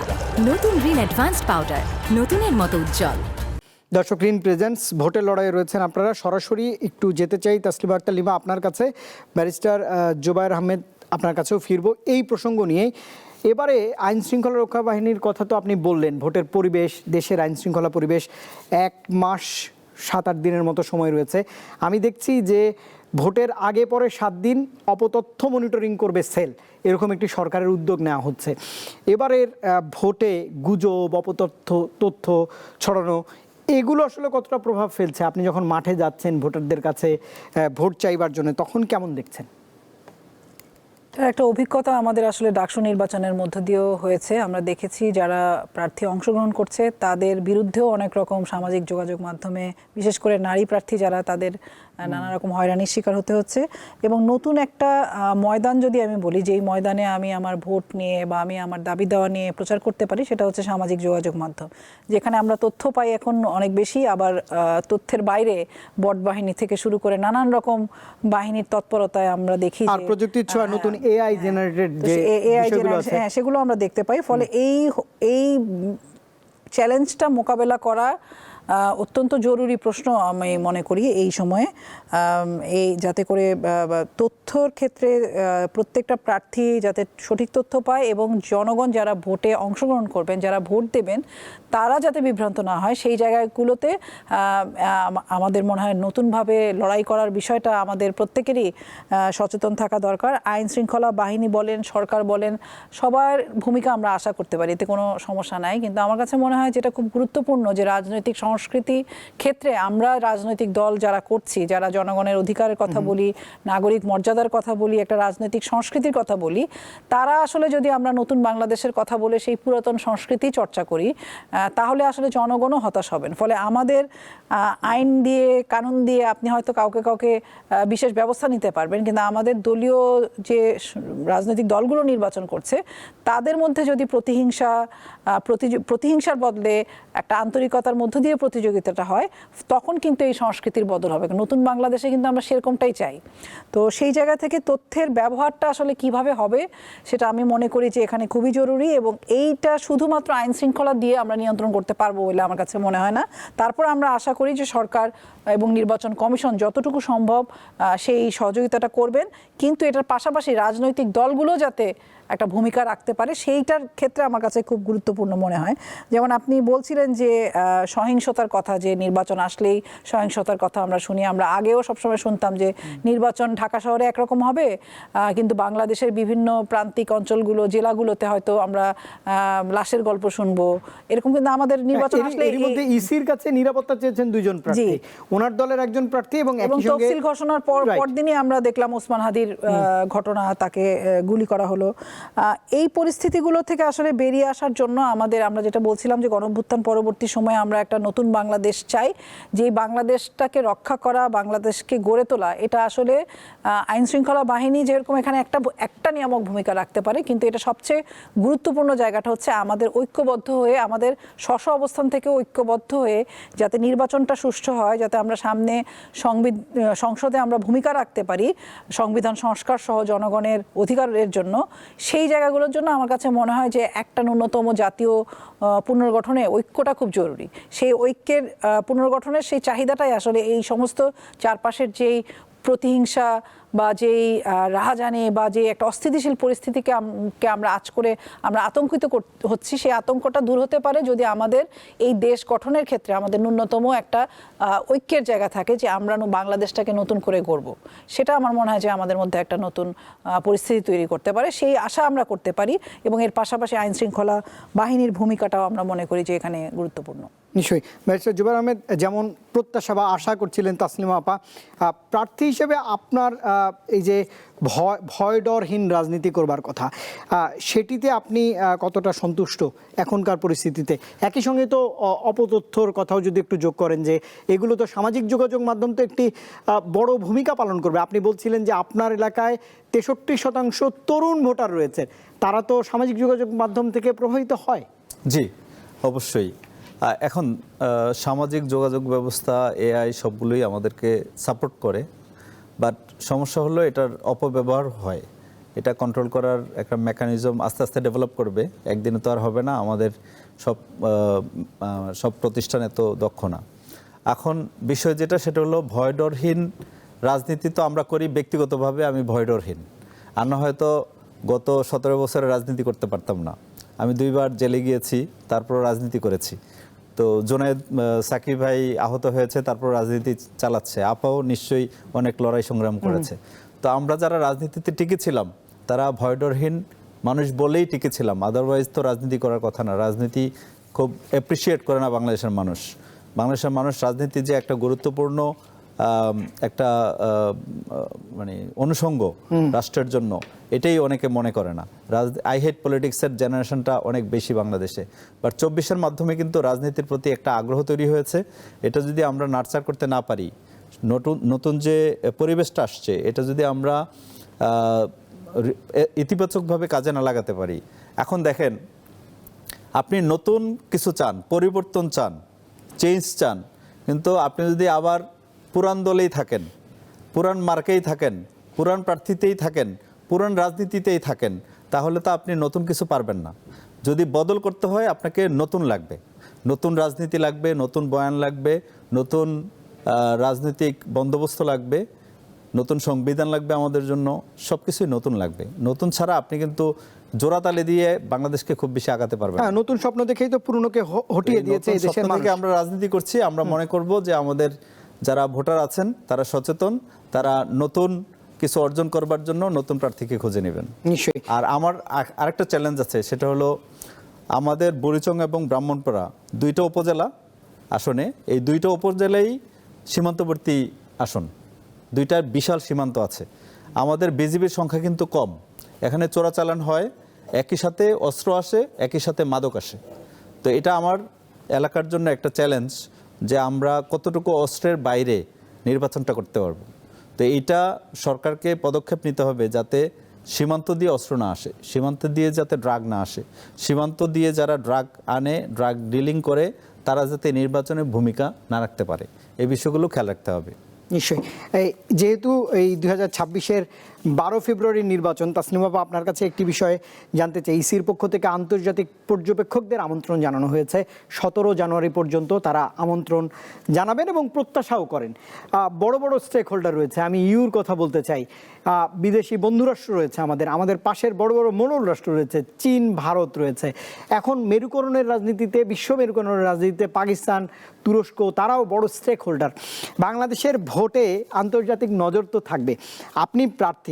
Speaker 4: নতুন রিন অ্যাডভান্সড পাউডার, নতুনের মতো উজ্জ্বল।
Speaker 1: দর্শক, রিন প্রেজেন্টস ভোটের লড়াইয়ে রয়েছেন আপনারা। সরাসরি একটু যেতে চাই তাসলিমা আক্তার লিমা আপনার কাছে, ব্যারিস্টার জুবায়ের আহমেদ আপনার কাছেও ফিরবো এই প্রসঙ্গ নিয়ে। এবারে আইন শৃঙ্খলা রক্ষা বাহিনীর কথা তো আপনি বললেন, ভোটের পরিবেশ, দেশের আইন শৃঙ্খলা পরিবেশ 1 মাস 7-8 দিনের মতো সময় রয়েছে। আমি দেখছি যে ভোটের আগে পরে 7 দিন অপতথ্য মনিটরিং করবে সেল, এরকম একটি সরকারের উদ্যোগ নেওয়া হচ্ছে। এবারের ভোটে গুজব, তথ্য ছড়ানো, এগুলো আসলে কতটা প্রভাব ফেলছে? আপনি যখন মাঠে যাচ্ছেন ভোটারদের কাছে ভোট চাইবার জন্য, তখন কেমন দেখছেন?
Speaker 2: একটা অভিজ্ঞতা আমাদের আসলে ডাকসু নির্বাচনের মধ্য দিয়েও হয়েছে। আমরা দেখেছি যারা প্রার্থী অংশগ্রহণ করছে তাদের বিরুদ্ধেও অনেক রকম সামাজিক যোগাযোগ মাধ্যমে, বিশেষ করে নারী প্রার্থী যারা, তাদের নানা রকম হয়রানির শিকার হতে হচ্ছে। এবং নতুন একটা ময়দান যদি আমি বলি, যেই ময়দানে আমি আমার ভোট নিয়ে বা আমি আমার দাবি দেওয়া নিয়ে প্রচার করতে পারি, সেটা হচ্ছে সামাজিক যোগাযোগ মাধ্যম, যেখানে আমরা তথ্য পাই এখন অনেক বেশি। আবার তথ্যের বাইরে বট বাহিনী থেকে শুরু করে নানান রকম বাহিনীর তৎপরতায় আমরা দেখি
Speaker 1: আর প্রযুক্তির ছোঁয়া নতুন এআই জেনারেটেড যে বিষয়গুলো আছে,
Speaker 2: সেগুলো আমরা দেখতে পাই। ফলে এই চ্যালেঞ্জটা মোকাবেলা করা অত্যন্ত জরুরি প্রশ্ন আমি মনে করি এই সময়ে, এই যাতে করে তথ্যর ক্ষেত্রে প্রত্যেকটা প্রার্থী যাতে সঠিক তথ্য পায় এবং জনগণ যারা ভোটে অংশগ্রহণ করবেন, যারা ভোট দেবেন, তারা যাতে বিভ্রান্ত না হয়, সেই জায়গাগুলোতে আমাদের মনে হয় নতুনভাবে লড়াই করার বিষয়টা আমাদের প্রত্যেকেরই সচেতন থাকা দরকার। আইন শৃঙ্খলা বাহিনী বলেন, সরকার বলেন, সবার ভূমিকা আমরা আশা করতে পারি, এতে কোনো সমস্যা নাই। কিন্তু আমার কাছে মনে হয় যেটা খুব গুরুত্বপূর্ণ, যে রাজনৈতিক সংস্কৃতি সংস্কৃতি ক্ষেত্রে আমরা রাজনৈতিক দল যারা করছি, যারা জনগণের অধিকারের কথা বলি, নাগরিক মর্যাদার কথা বলি, একটা রাজনৈতিক সংস্কৃতির কথা বলি, তারা আসলে যদি আমরা নতুন বাংলাদেশের কথা বলে সেই পুরাতন সংস্কৃতি চর্চা করি, তাহলে আসলে জনগণও হতাশ হবেন। ফলে আমাদের আইন দিয়ে, কানুন দিয়ে আপনি হয়তো কাউকে কাউকে বিশেষ ব্যবস্থা নিতে পারবেন, কিন্তু আমাদের দলীয় যে রাজনৈতিক দলগুলো নির্বাচন করছে তাদের মধ্যে যদি প্রতিহিংসার বদলে একটা আন্তরিকতার মধ্য দিয়ে প্রতিযোগিতাটা হয়, তখন কিন্তু এই সংস্কৃতির বদল হবে। নতুন বাংলাদেশে কিন্তু আমরা সেরকমটাই চাই। তো সেই জায়গা থেকে তথ্যের ব্যবহারটা আসলে কিভাবে হবে সেটা আমি মনে করি যে এখানে খুবই জরুরি, এবং এইটা শুধুমাত্র আইন শৃঙ্খলা দিয়ে আমরা নিয়ন্ত্রণ করতে পারবো বলে আমার কাছে মনে হয় না। তারপর আমরা আশা করি যে সরকার এবং নির্বাচন কমিশন যতটুকু সম্ভব সেই সহযোগিতাটা করবেন, কিন্তু এটার পাশাপাশি রাজনৈতিক দলগুলো যাতে একটা ভূমিকা রাখতে পারে সেইটার ক্ষেত্রে আমার কাছে খুব গুরুত্বপূর্ণ মনে হয়। যেমন আপনি বলছিলেন যে সহিংসতার কথা, যে নির্বাচন আসলেই সহিংসতার কথা আমরা শুনি। আমরা আগেও সবসময় শুনতাম যে নির্বাচন ঢাকা শহরে একরকম হবে, কিন্তু বাংলাদেশের বিভিন্ন প্রান্তিক অঞ্চলগুলো, জেলাগুলোতে হয়তো আমরা লাশের গল্প শুনবো, এরকম। কিন্তু আমাদের নির্বাচন আসলে
Speaker 1: এর মধ্যে ইসির কাছে নিরাপত্তা চেয়েছেন দুইজন প্রার্থী, ওনার দলের একজন প্রার্থী, এবং
Speaker 2: তফসিল ঘোষণার পরদিনই আমরা দেখলাম ওসমান হাদির ঘটনা, তাকে গুলি করা হলো। এই পরিস্থিতিগুলো থেকে আসলে বেরিয়ে আসার জন্য আমরা যেটা বলছিলাম যে গণঅভ্যুত্থান পরবর্তী সময়ে আমরা একটা নতুন বাংলাদেশ চাই, যে বাংলাদেশটাকে রক্ষা করা, বাংলাদেশকে গড়ে তোলা, এটা আসলে আইন শৃঙ্খলা বাহিনী যেরকম এখানে একটা নিয়ামক ভূমিকা রাখতে পারে, কিন্তু এটা সবচেয়ে গুরুত্বপূর্ণ জায়গাটা হচ্ছে আমাদের ঐক্যবদ্ধ হয়ে, আমাদের স্ব অবস্থান থেকে ঐক্যবদ্ধ হয়ে যাতে নির্বাচনটা সুষ্ঠু হয়, যাতে আমরা সামনে সংসদে আমরা ভূমিকা রাখতে পারি সংবিধান সংস্কার সহ জনগণের অধিকারের জন্য। সেই জায়গাগুলোর জন্য আমার কাছে মনে হয় যে একটা ন্যূনতম জাতীয় পুনর্গঠনে ঐক্যটা খুব জরুরি। সেই ঐক্যের পুনর্গঠনের সেই চাহিদাটাই আসলে এই সমস্ত চারপাশের যেই প্রতিহিংসা বা যেই রাহাজানি বা যে একটা অস্থিতিশীল পরিস্থিতিকে আমরা আমরা আতঙ্কিত হচ্ছি, সেই আতঙ্কটা দূর হতে পারে যদি আমাদের এই দেশ গঠনের ক্ষেত্রে আমাদের ন্যূনতম একটা ঐক্যের জায়গা থাকে, যে আমরা বাংলাদেশটাকে নতুন করে গড়ব। সেটা আমার মনে হয় যে আমাদের মধ্যে একটা নতুন পরিস্থিতি তৈরি করতে পারে, সেই আশা আমরা করতে পারি। এবং এর পাশাপাশি আইন শৃঙ্খলা বাহিনীর ভূমিকাটাও আমরা মনে করি যে এখানে গুরুত্বপূর্ণ।
Speaker 1: নিশ্চয়ই। ব্যারিস্টার জুবায়ের আহমেদ যেমন প্রত্যাশা বা আশা করছিলেন তাসলিমা আপা, প্রার্থী হিসেবে আপনার এই যে ভয় ডরহীন রাজনীতি করবার কথা, সেটিতে আপনি কতটা সন্তুষ্ট এখনকার পরিস্থিতিতে? একই সঙ্গে তো অপতথ্যর কথাও যদি একটু যোগ করেন, যে এগুলো তো সামাজিক যোগাযোগ মাধ্যম তো একটি বড় ভূমিকা পালন করবে। আপনি বলছিলেন যে আপনার এলাকায় 63% তরুণ ভোটার রয়েছে, তারা তো সামাজিক যোগাযোগ মাধ্যম থেকে প্রভাবিত হয়।
Speaker 3: জি, অবশ্যই। এখন সামাজিক যোগাযোগ ব্যবস্থা, এআই সবগুলোই আমাদেরকে সাপোর্ট করে, বাট সমস্যা হলো এটার অপব্যবহার হয়। এটা কন্ট্রোল করার একটা মেকানিজম আস্তে আস্তে ডেভেলপ করবে, একদিনে তো আর হবে না। আমাদের সব প্রতিষ্ঠান এত দক্ষ না। এখন বিষয় যেটা, সেটা হলো ভয় ডরহীন রাজনীতি তো আমরা করি ব্যক্তিগতভাবে, আমি ভয় ডরহীন। আর না হয়তো গত 17 বছরে রাজনীতি করতে পারতাম না। আমি 2বার জেলে গিয়েছি, তারপর রাজনীতি করেছি। তো জুনায়েদ সাকিব ভাই আহত হয়েছে, তারপর রাজনীতি চালাচ্ছে। আপাও নিশ্চয়ই অনেক লড়াই সংগ্রাম করেছে। তো আমরা যারা রাজনীতিতে টিকেছিলাম তারা ভয়ডরহীন মানুষ বলেই টিকেছিলাম, আদারওয়াইজ তো রাজনীতি করার কথা না। রাজনীতি খুব অ্যাপ্রিসিয়েট করে না বাংলাদেশের মানুষ। বাংলাদেশের মানুষ রাজনীতি যে একটা গুরুত্বপূর্ণ একটা মানে অনুষঙ্গ রাষ্ট্রের জন্য, এটাই অনেকে মনে করে না। আই হেট পলিটিক্সের জেনারেশনটা অনেক বেশি বাংলাদেশে। বাট 24-এর মাধ্যমে কিন্তু রাজনীতির প্রতি একটা আগ্রহ তৈরি হয়েছে। এটা যদি আমরা নার্চার করতে না পারি, নতুন যে পরিবেশটা আসছে, এটা যদি আমরা ইতিবাচকভাবে কাজে না লাগাতে পারি। এখন দেখেন, আপনি নতুন কিছু চান, পরিবর্তন চান, চেঞ্জ চান, কিন্তু আপনি যদি আবার পুরান দলেই থাকেন, পুরান মার্কেই থাকেন, পুরান প্রার্থীতেই থাকেন, পুরান রাজনীতিতেই থাকেন, তাহলে তো আপনি নতুন কিছু পারবেন না। যদি বদল করতে হয়, আপনাকে নতুন লাগবে, নতুন রাজনীতি লাগবে, নতুন বয়ান লাগবে, নতুন রাজনৈতিক বন্দোবস্ত লাগবে, নতুন সংবিধান লাগবে আমাদের জন্য। সব কিছুই নতুন লাগবে। নতুন ছাড়া আপনি কিন্তু জোড়াতালি দিয়ে বাংলাদেশকে খুব বেশি আগাতে পারবেন।
Speaker 1: হ্যাঁ, নতুন স্বপ্ন দেখেই তো পুরনোকে হটিয়ে দিয়েছে এই দেশের মানুষ।
Speaker 3: আমরা রাজনীতি করছি, আমরা মনে করব যে আমাদের যারা ভোটার আছেন তারা সচেতন, তারা নতুন কিছু অর্জন করবার জন্য নতুন প্রার্থীকে খুঁজে নেবেন।
Speaker 1: নিশ্চয়ই।
Speaker 3: আর আমার আরেকটা চ্যালেঞ্জ আছে, সেটা হলো আমাদের বুড়িচং এবং ব্রাহ্মণপাড়া 2টা উপজেলা, আসনে এই দুইটা উপজেলাই সীমান্তবর্তী আসন, দুইটার বিশাল সীমান্ত আছে। আমাদের বিজিবির সংখ্যা কিন্তু কম, এখানে চোরাচালান হয়, একই সাথে অস্ত্র আসে, একই সাথে মাদক আসে। তো এটা আমার এলাকার জন্য একটা চ্যালেঞ্জ যে আমরা কতটুকু অস্ত্রের বাইরে নির্বাচনটা করতে পারবো। তো এইটা সরকারকে পদক্ষেপ নিতে হবে যাতে সীমান্ত দিয়ে অস্ত্র না আসে, সীমান্ত দিয়ে যাতে ড্রাগ না আসে, সীমান্ত দিয়ে যারা ড্রাগ আনে, ড্রাগ ডিলিং করে, তারা যাতে নির্বাচনে ভূমিকা না রাখতে পারে, এই বিষয়গুলো খেয়াল রাখতে হবে।
Speaker 1: নিশ্চয়ই। যেহেতু এই 2026-এর 12 ফেব্রুয়ারির নির্বাচন, তাসলিমা আপা আপনার কাছে একটি বিষয়ে জানতে চাই। ইসির পক্ষ থেকে আন্তর্জাতিক পর্যবেক্ষকদের আমন্ত্রণ জানানো হয়েছে, 17 জানুয়ারি পর্যন্ত তারা আমন্ত্রণ জানাবেন এবং প্রত্যাশাও করেন। বড় বড় স্টেক হোল্ডার রয়েছে, আমি ইউর কথা বলতে চাই, বিদেশি বন্ধুরাষ্ট্র রয়েছে, আমাদের পাশের বড় বড় মনোল রাষ্ট্র রয়েছে, চীন, ভারত রয়েছে। এখন মেরুকরণের রাজনীতিতে, বিশ্ব মেরুকরণের রাজনীতিতে পাকিস্তান, তুরস্ক, তারাও বড় স্টেক হোল্ডার। বাংলাদেশের ভোটে আন্তর্জাতিক নজর তো থাকবে। আপনি প্রার্থী,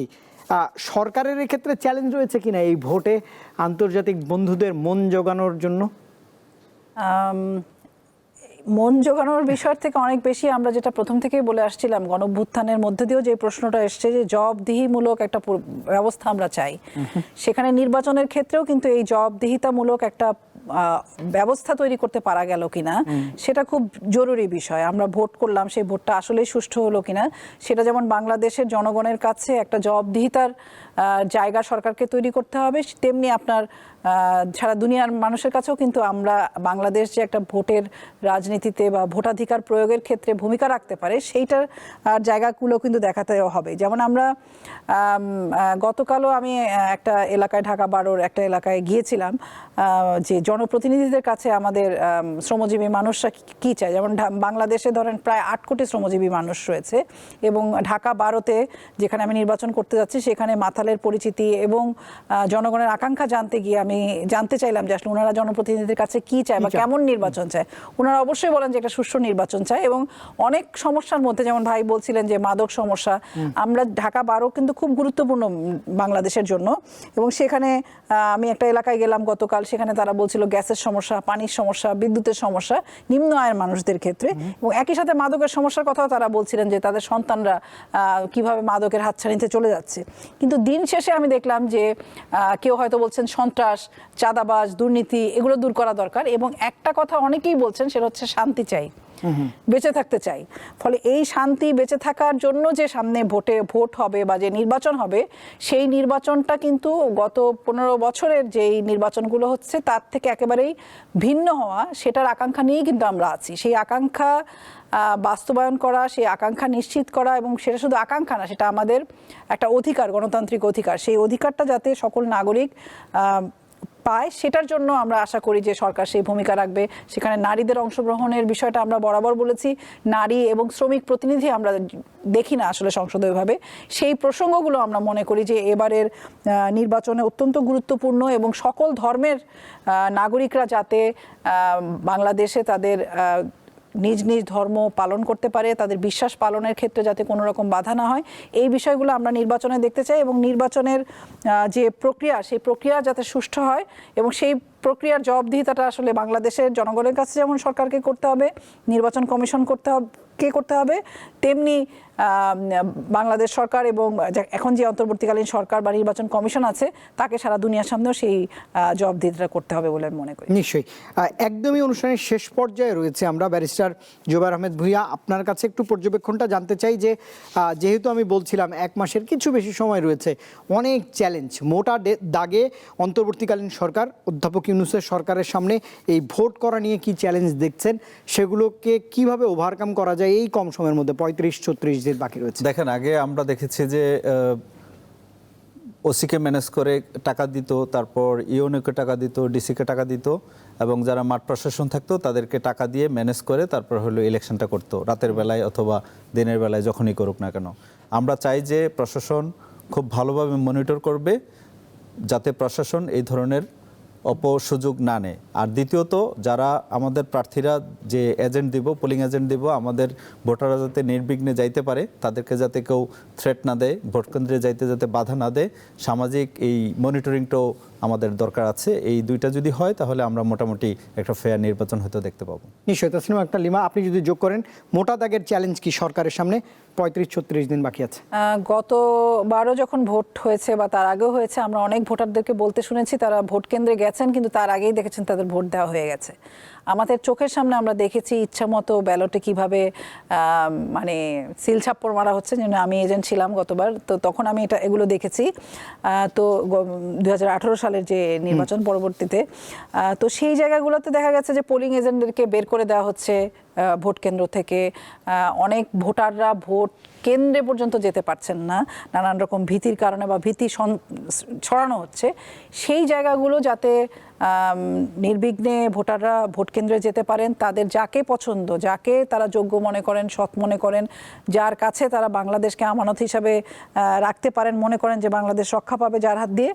Speaker 1: সরকারের এক্ষেত্রে চ্যালেঞ্জ রয়েছে কিনা এই ভোটে আন্তর্জাতিক বন্ধুদের মন জোগানোর জন্য?
Speaker 2: মন জোগানোর বিষয় থেকে অনেক বেশি আমরা যেটা প্রথম থেকেই বলে আসছিলাম, গণঅভ্যুত্থানের মধ্যে দিয়েও যে প্রশ্নটা এসছে যে জবাবদিহিমূলক একটা ব্যবস্থা আমরা চাই, সেখানে নির্বাচনের ক্ষেত্রেও কিন্তু এই জবাবদিহিতামূলক একটা ব্যবস্থা তৈরি করতে পারা গেল কিনা সেটা খুব জরুরি বিষয়। আমরা ভোট করলাম, সেই ভোটটা আসলেই সুষ্ঠু হলো কিনা সেটা যেমন বাংলাদেশের জনগণের কাছে একটা জবাবদিহিতার জায়গা সরকারকে তৈরি করতে হবে, তেমনি আপনার সারা দুনিয়ার মানুষের কাছেও কিন্তু আমরা বাংলাদেশ যে একটা ভোটের রাজনীতিতে বা ভোটাধিকার প্রয়োগের ক্ষেত্রে ভূমিকা রাখতে পারে সেইটার জায়গাগুলো কিন্তু দেখাতে হবে। যেমন আমরা গতকালও আমি একটা এলাকায়, ঢাকা 12 একটা এলাকায় গিয়েছিলাম, যে জনপ্রতিনিধিদের কাছে আমাদের শ্রমজীবী মানুষরা কি চায়। যেমন বাংলাদেশে ধরেন প্রায় 8 কোটি শ্রমজীবী মানুষ রয়েছে এবং ঢাকা 12-তে যেখানে আমি নির্বাচন করতে যাচ্ছি সেখানে মাথালের পরিচিতি এবং জনগণের আকাঙ্ক্ষা জানতে গিয়ে আমি জানতে চাইলাম যে আসলে ওনারা জনপ্রতিনিধিদের কাছে কি চায় বা কেমন নির্বাচন চায়। ওনারা অবশ্যই বলেন যে একটা সুষ্ঠু নির্বাচন চায় এবং অনেক সমস্যার মধ্যে, যেমন ভাই বলছিলেন যে মাদক সমস্যা, আমরা ঢাকা 12 কিন্তু খুব গুরুত্বপূর্ণ বাংলাদেশের জন্য এবং সেখানে আমি একটা এলাকায় গেলাম গতকাল, সেখানে তারা বলছিল গ্যাসের সমস্যা, পানির সমস্যা, বিদ্যুতের সমস্যা নিম্ন আয়ের মানুষদের ক্ষেত্রে, এবং একই সাথে মাদকের সমস্যার কথাও তারা বলছিলেন যে তাদের সন্তানরা কিভাবে মাদকের হাতছানিতে চলে যাচ্ছে। কিন্তু দিন শেষে আমি দেখলাম যে কেউ হয়তো বলছেন সন্ত্রাস, চাঁদাবাজ, দুর্নীতি এগুলো দূর করা দরকার, এবং একটা কথা অনেকেই বলছেন সেটা হচ্ছে শান্তি চাই, বেঁচে থাকতে চাই। ফলে এই শান্তি বেঁচে থাকার জন্য যে সামনে ভোট হবে বা যে নির্বাচন হবে, সেই নির্বাচনটা কিন্তু গত 15 বছরের যেই নির্বাচনগুলো হচ্ছে তার থেকে একেবারেই ভিন্ন হওয়া, সেটার আকাঙ্ক্ষা নিয়েই কিন্তু আমরা আছি। সেই আকাঙ্ক্ষা বাস্তবায়ন করা, সেই আকাঙ্ক্ষা নিশ্চিত করা, এবং সেটা শুধু আকাঙ্ক্ষা না, সেটা আমাদের একটা অধিকার, গণতান্ত্রিক অধিকার। সেই অধিকারটা যাতে সকল নাগরিক পায়, সেটার জন্য আমরা আশা করি যে সরকার সেই ভূমিকা রাখবে। সেখানে নারীদের অংশগ্রহণের বিষয়টা আমরা বরাবর বলেছি, নারী এবং শ্রমিক প্রতিনিধি আমরা দেখি না আসলে সংসদে ওইভাবে। সেই প্রসঙ্গগুলো আমরা মনে করি যে এবারের নির্বাচনে অত্যন্ত গুরুত্বপূর্ণ, এবং সকল ধর্মের নাগরিকরা যাতে বাংলাদেশে তাদের নিজ নিজ ধর্ম পালন করতে পারে, তাদের বিশ্বাস পালনের ক্ষেত্রে যাতে কোনো রকম বাধা না হয়, এই বিষয়গুলো আমরা নির্বাচনে দেখতে চাই। এবং নির্বাচনের যে প্রক্রিয়া, সেই প্রক্রিয়া যাতে সুষ্ঠু হয়, এবং সেই প্রক্রিয়ার জবাবদিহিতাটা আসলে বাংলাদেশের জনগণের কাছে যেমন সরকারকে করতে হবে, নির্বাচন কমিশন করতে হবে, তেমনি বাংলাদেশ সরকার এবং এখন যে অন্তর্বর্তীকালীন সরকার বা নির্বাচন কমিশন আছে তাকে সারা দুনিয়ার সামনেও সেই জবাবদিহিতা করতে হবে বলে আমি মনে করি।
Speaker 1: নিশ্চয়ই। একদমই অনুষ্ঠানের শেষ পর্যায়ে রয়েছে আমরা। ব্যারিস্টার জোবায়ের আহমেদ ভূঁইয়া, আপনার কাছে একটু পর্যবেক্ষণটা জানতে চাই যে যেহেতু আমি বলছিলাম 1 মাসের কিছু বেশি সময় রয়েছে, অনেক চ্যালেঞ্জ, মোটা দাগে অন্তর্বর্তীকালীন সরকার, অধ্যাপক ইউনূসের সরকারের সামনে এই ভোট করা নিয়ে কি চ্যালেঞ্জ দেখছেন, সেগুলোকে কিভাবে ওভারকাম করা যায় এই কম সময়ের মধ্যে? 35-36 দিন বাকি রয়েছে।
Speaker 3: দেখেন, আগে আমরা দেখেছি যে ওসিকে ম্যানেজ করে টাকা দিত, তারপর ইউনোকে টাকা দিত, ডিসিকে টাকা দিত, এবং যারা মাঠ প্রশাসন থাকতো তাদেরকে টাকা দিয়ে ম্যানেজ করে তারপর হলো ইলেকশনটা করতো, রাতের বেলায় অথবা দিনের বেলায় যখনই করুক না কেন। আমরা চাই যে প্রশাসন খুব ভালোভাবে মনিটর করবে যাতে প্রশাসন এই ধরনের অপসুযোগ না নেয়। আর দ্বিতীয়ত, যারা আমাদের প্রার্থীরা যে এজেন্ট দিব, পোলিং এজেন্ট দিব, আমাদের ভোটাররা যাতে নির্বিঘ্নে যাইতে পারে, তাদেরকে যাতে কেউ থ্রেট না দেয়, ভোট কেন্দ্রে যাইতে যাতে বাধা না দেয়, সামাজিক এই মনিটরিংটাও আমাদের দরকার আছে। এই দুইটা যদি হয় তাহলে আমরা মোটামুটি একটা ফেয়ার নির্বাচন হয়তো দেখতে পাবো।
Speaker 1: নিশ্চয়ই। তাসলিমা আক্তার লিমা, আপনি যদি যোগ করেন মোটা দাগের চ্যালেঞ্জ কি সরকারের সামনে? 35-36 দিন বাকি আছে।
Speaker 2: গতবারও যখন ভোট হয়েছে বা তার আগেও হয়েছে, আমরা অনেক ভোটারদেরকে বলতে শুনেছি তারা ভোট কেন্দ্রে গেছেন, কিন্তু তার আগেই দেখেছেন তাদের ভোট দেওয়া হয়ে গেছে। আমাদের চোখের সামনে আমরা দেখেছি ইচ্ছামতো ব্যালটে কিভাবে মানে সিল ছাপ্পর মারা হচ্ছে। যেন আমি এজেন্ট ছিলাম গতবার, তো তখন আমি এগুলো দেখেছি। তো 2018 সালের যে নির্বাচন পরবর্তীতে, তো সেই জায়গাগুলোতে দেখা গেছে যে পোলিং এজেন্টদেরকে বের করে দেওয়া হচ্ছে ভোট কেন্দ্র থেকে। অনেক ভোটাররা ভোট কেন্দ্রে পর্যন্ত যেতে পারছেন না, নানান রকম ভীতির কারণে বা ভীতি ছড়ানো হচ্ছে। সেই জায়গাগুলো যাতে নির্বিঘ্নে ভোটাররা ভোট কেন্দ্রে যেতে পারেন, তাদের যাকে পছন্দ, যাকে তারা যোগ্য মনে করেন, সৎ মনে করেন, যার কাছে তারা বাংলাদেশকে আমানত হিসাবে রাখতে পারেন, মনে করেন যে বাংলাদেশ রক্ষা পাবে যার হাত দিয়ে,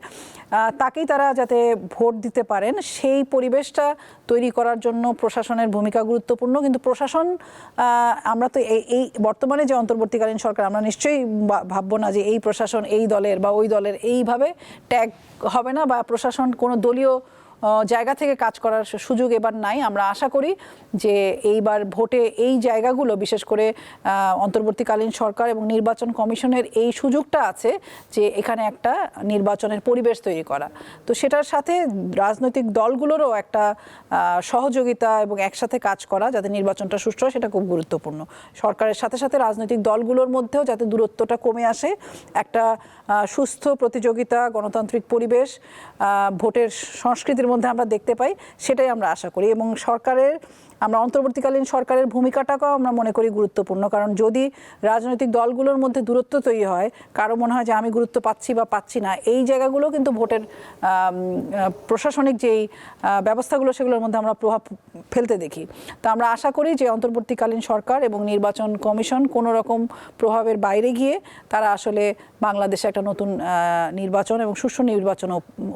Speaker 2: তাকেই তারা যাতে ভোট দিতে পারেন, সেই পরিবেশটা তৈরি করার জন্য প্রশাসনের ভূমিকা গুরুত্বপূর্ণ। কিন্তু প্রশাসন, আমরা তো এই বর্তমানে যে অন্তর্বর্তীকালীন সরকার, আমরা নিশ্চয়ই ভাববো না যে এই প্রশাসন এই দলের বা ওই দলের, এইভাবে ট্যাগ হবে না, বা প্রশাসন কোনো দলীয় জায়গা থেকে কাজ করার সুযোগ এবার নাই। আমরা আশা করি যে এইবার ভোটে এই জায়গাগুলো, বিশেষ করে অন্তর্বর্তীকালীন সরকার এবং নির্বাচন কমিশনের এই সুযোগটা আছে যে এখানে একটা নির্বাচনের পরিবেশ তৈরি করা। তো সেটার সাথে রাজনৈতিক দলগুলোরও একটা সহযোগিতা এবং একসাথে কাজ করা যাতে নির্বাচনটা সুষ্ঠু হয়, সেটা খুব গুরুত্বপূর্ণ। সরকারের সাথে সাথে রাজনৈতিক দলগুলোর মধ্যেও যাতে দূরত্বটা কমে আসে, একটা সুস্থ প্রতিযোগিতা, গণতান্ত্রিক পরিবেশ, ভোটের সংস্কৃতির মধ্যে আমরা দেখতে পাই, সেটাই আমরা আশা করি। এবং আমরা অন্তর্বর্তীকালীন সরকারের ভূমিকাটাকেও আমরা মনে করি গুরুত্বপূর্ণ। কারণ যদি রাজনৈতিক দলগুলোর মধ্যে দূরত্ব তৈরি হয়, কারো মনে হয় যে আমি গুরুত্ব পাচ্ছি বা পাচ্ছি না, এই জায়গাগুলো কিন্তু ভোটের প্রশাসনিক যেই ব্যবস্থাগুলো সেগুলোর মধ্যে আমরা প্রভাব ফেলতে দেখি। তো আমরা আশা করি যে অন্তর্বর্তীকালীন সরকার এবং নির্বাচন কমিশন কোনো রকম প্রভাবের বাইরে গিয়ে তারা আসলে বাংলাদেশে একটা নতুন নির্বাচন এবং সুষ্ঠু নির্বাচন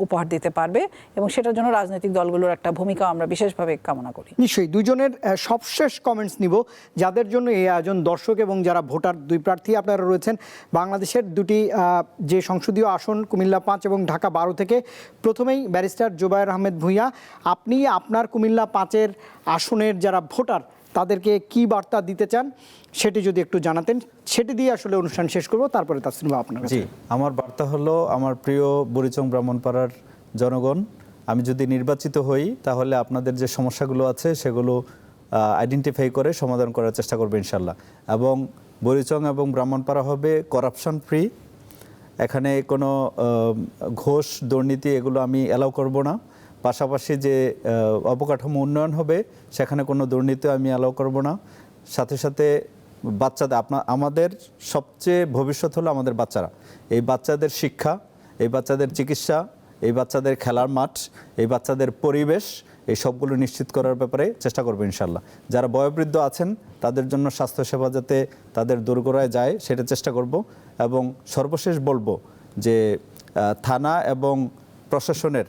Speaker 2: উপহার দিতে পারবে, এবং সেটার জন্য রাজনৈতিক দলগুলোর একটা ভূমিকা আমরা বিশেষভাবে কামনা করি।
Speaker 1: নিশ্চয়ই। দুজনের সবশেষ কমেন্টস নিব, যাদের জন্য এই আয়োজন, দর্শক এবং যারা ভোটার, দুই প্রার্থী আপনারা রয়েছেন বাংলাদেশের দুটি যে সংসদীয় আসন, কুমিল্লা 5 এবং ঢাকা 12 থেকে। প্রথমেই ব্যারিস্টার জোবায়ের আহমেদ ভূঁইয়া, আপনি আপনার কুমিল্লা 5-এর আসনের যারা ভোটার তাদেরকে কি বার্তা দিতে চান সেটি যদি একটু জানাতেন, সেটি দিয়ে আসলে অনুষ্ঠান শেষ করব, তারপরে তাসলিমা আপনার কাছে।
Speaker 3: জি, আমার বার্তা হলো, আমার প্রিয় বুড়িচং ব্রাহ্মণপাড়ার জনগণ, আমি যদি নির্বাচিত হই তাহলে আপনাদের যে সমস্যাগুলো আছে সেগুলো আইডেন্টিফাই করে সমাধান করার চেষ্টা করবো ইনশাল্লাহ। এবং বুড়িচং এবং ব্রাহ্মণপাড়া হবে করাপশন ফ্রি। এখানে কোনো ঘোষ, দুর্নীতি এগুলো আমি অ্যালাউ করব না। পাশাপাশি যে অবকাঠামো উন্নয়ন হবে সেখানে কোনো দুর্নীতি আমি অ্যালাউ করব না। সাথে সাথে বাচ্চাদের, আমাদের সবচেয়ে ভবিষ্যৎ হলো আমাদের বাচ্চারা। এই বাচ্চাদের শিক্ষা, এই বাচ্চাদের চিকিৎসা, এই বাচ্চাদের খেলার মাঠ, এই বাচ্চাদের পরিবেশ, এই সবগুলো নিশ্চিত করার ব্যাপারে চেষ্টা করবো ইনশাল্লাহ। যারা বয়োবৃদ্ধ আছেন তাদের জন্য স্বাস্থ্যসেবা যাতে তাদের দোরগোড়ায় যায় সেটা চেষ্টা করব। এবং সর্বশেষ বলবো যে থানা এবং প্রশাসনের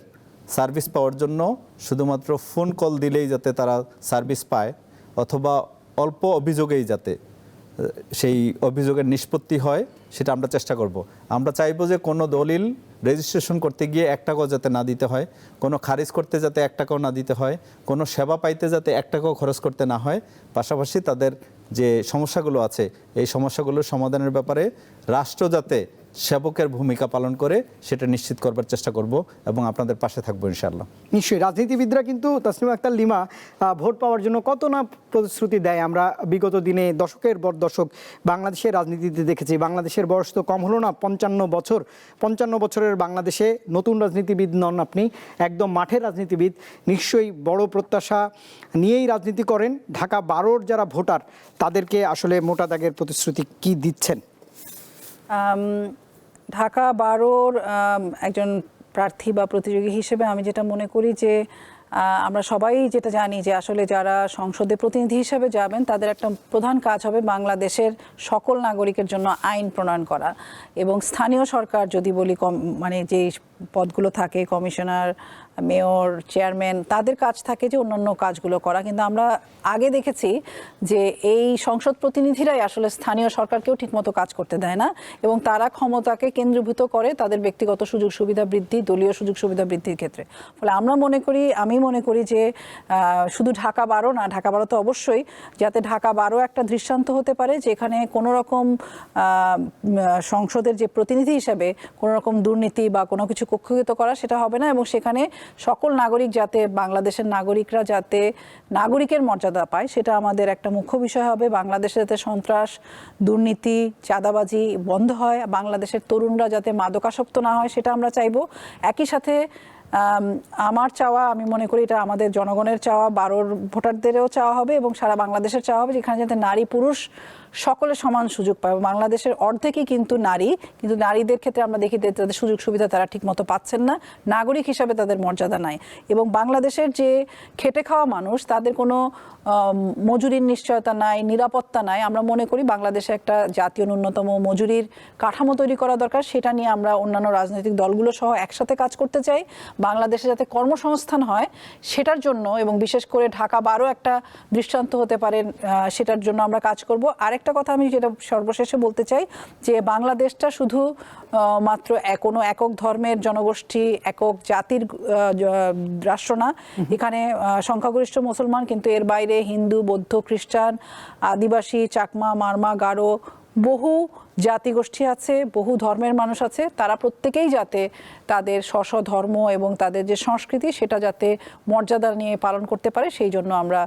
Speaker 3: সার্ভিস পাওয়ার জন্য শুধুমাত্র ফোন কল দিলেই যাতে তারা সার্ভিস পায়, অথবা অল্প অভিযোগেই যাতে সেই অভিযোগের নিষ্পত্তি হয়, সেটা আমরা চেষ্টা করব। আমরা চাইবো যে কোনো দলিল রেজিস্ট্রেশন করতে গিয়ে 1 টাকাও যাতে না দিতে হয়, কোনো খারিজ করতে যাতে 1 টাকাও না দিতে হয়, কোনো সেবা পাইতে যাতে 1 টাকাও খরচ করতে না হয়। পাশাপাশি তাদের যে সমস্যাগুলো আছে এই সমস্যাগুলোর সমাধানের ব্যাপারে রাষ্ট্র যাতে সেবকের ভূমিকা পালন করে সেটা নিশ্চিত করবার চেষ্টা করব এবং আপনাদের পাশে থাকবো ইনশাআল্লাহ।
Speaker 1: নিশ্চয়ই। রাজনীতিবিদরা কিন্তু তাসলিমা আক্তার লিমা ভোট পাওয়ার জন্য কত না প্রতিশ্রুতি দেয়। আমরা বিগত দিনে দশকের পর দশক বাংলাদেশের রাজনীতিতে দেখেছি। বাংলাদেশের বয়স তো কম হলো না, 55 বছর। 55 বছরের বাংলাদেশে নতুন রাজনীতিবিদ নন আপনি, একদম মাঠের রাজনীতিবিদ। নিশ্চয়ই বড় প্রত্যাশা নিয়েই রাজনীতি করেন। ঢাকা 12-র যারা ভোটার তাদেরকে আসলে মোটা দাগের প্রতিশ্রুতি কি দিচ্ছেন?
Speaker 2: ঢাকা 12-র একজন প্রার্থী বা প্রতিযোগী হিসেবে আমি যেটা মনে করি যে আমরা সবাই যেটা জানি যে আসলে যারা সংসদে প্রতিনিধি হিসেবে যাবেন তাদের একটা প্রধান কাজ হবে বাংলাদেশের সকল নাগরিকের জন্য আইন প্রণয়ন করা। এবং স্থানীয় সরকার যদি বলি, মানে যে পদগুলো থাকে, কমিশনার, মেয়র, চেয়ারম্যান, তাদের কাজ থাকে যে অন্যান্য কাজগুলো করা। কিন্তু আমরা আগে দেখেছি যে এই সংসদ প্রতিনিধিরাই আসলে স্থানীয় সরকারকেও ঠিকমতো কাজ করতে দেয় না, এবং তারা ক্ষমতাকে কেন্দ্রীভূত করে তাদের ব্যক্তিগত সুযোগ সুবিধা বৃদ্ধি, দলীয় সুযোগ সুবিধা বৃদ্ধির ক্ষেত্রে। ফলে আমি মনে করি যে শুধু ঢাকা 12 না, ঢাকা 12 তো অবশ্যই, যাতে ঢাকা 12 একটা দৃষ্টান্ত হতে পারে যেখানে কোনো রকম সংসদের যে প্রতিনিধি হিসাবে কোনো রকম দুর্নীতি বা কোনো কিছু কক্ষিগত করা সেটা হবে না, এবং সেখানে সকল নাগরিক যাতে, বাংলাদেশের নাগরিকরা যাতে নাগরিকের মর্যাদা পায়, সেটা আমাদের একটা মুখ্য বিষয় হবে। বাংলাদেশে যাতে সন্ত্রাস, দুর্নীতি, চাঁদাবাজি বন্ধ হয়, বাংলাদেশের তরুণরা যাতে মাদকাসক্ত না হয়, সেটা আমরা চাইবো। একই সাথে আমার চাওয়া, আমি মনে করি এটা আমাদের জনগণের চাওয়া, 12 ভোটারদেরও চাওয়া হবে এবং সারা বাংলাদেশের চাওয়া হবে, যেখানে যাতে নারী পুরুষ সকলে সমান সুযোগ পায়। বাংলাদেশের অর্ধেকই কিন্তু নারী, কিন্তু নারীদের ক্ষেত্রে আমরা দেখি তাদের সুযোগ সুবিধা তারা ঠিকমতো পাচ্ছেন না, নাগরিক হিসাবে তাদের মর্যাদা নাই। এবং বাংলাদেশের যে খেটে খাওয়া মানুষ, তাদের কোনো মজুরির নিশ্চয়তা নাই, নিরাপত্তা নাই। আমরা মনে করি বাংলাদেশে একটা জাতীয় ন্যূনতম মজুরির কাঠামো তৈরি করা দরকার। সেটা নিয়ে আমরা অন্যান্য রাজনৈতিক দলগুলো সহ একসাথে কাজ করতে চাই। বাংলাদেশে যাতে কর্মসংস্থান হয় সেটার জন্য, এবং বিশেষ করে ঢাকা 12 একটা দৃষ্টান্ত হতে পারে, সেটার জন্য আমরা কাজ করব। আরেকটা কথা আমি যেটা সর্বশেষে বলতে চাই, যে বাংলাদেশটা শুধু মাত্র কোনো একক ধর্মের জনগোষ্ঠী, একক জাতির রাষ্ট্র না। এখানে সংখ্যাগরিষ্ঠ মুসলমান, কিন্তু এর বাইরে হিন্দু, বৌদ্ধ, খ্রিস্টান, আদিবাসী, চাকমা, মারমা, গারো, বহু জাতিগোষ্ঠী আছে, বহু ধর্মের মানুষ আছে। তারা প্রত্যেকেই যাতে তাদের স্ব ধর্ম এবং তাদের যে সংস্কৃতি সেটা যাতে মর্যাদা নিয়ে পালন করতে পারে, সেই জন্য আমরা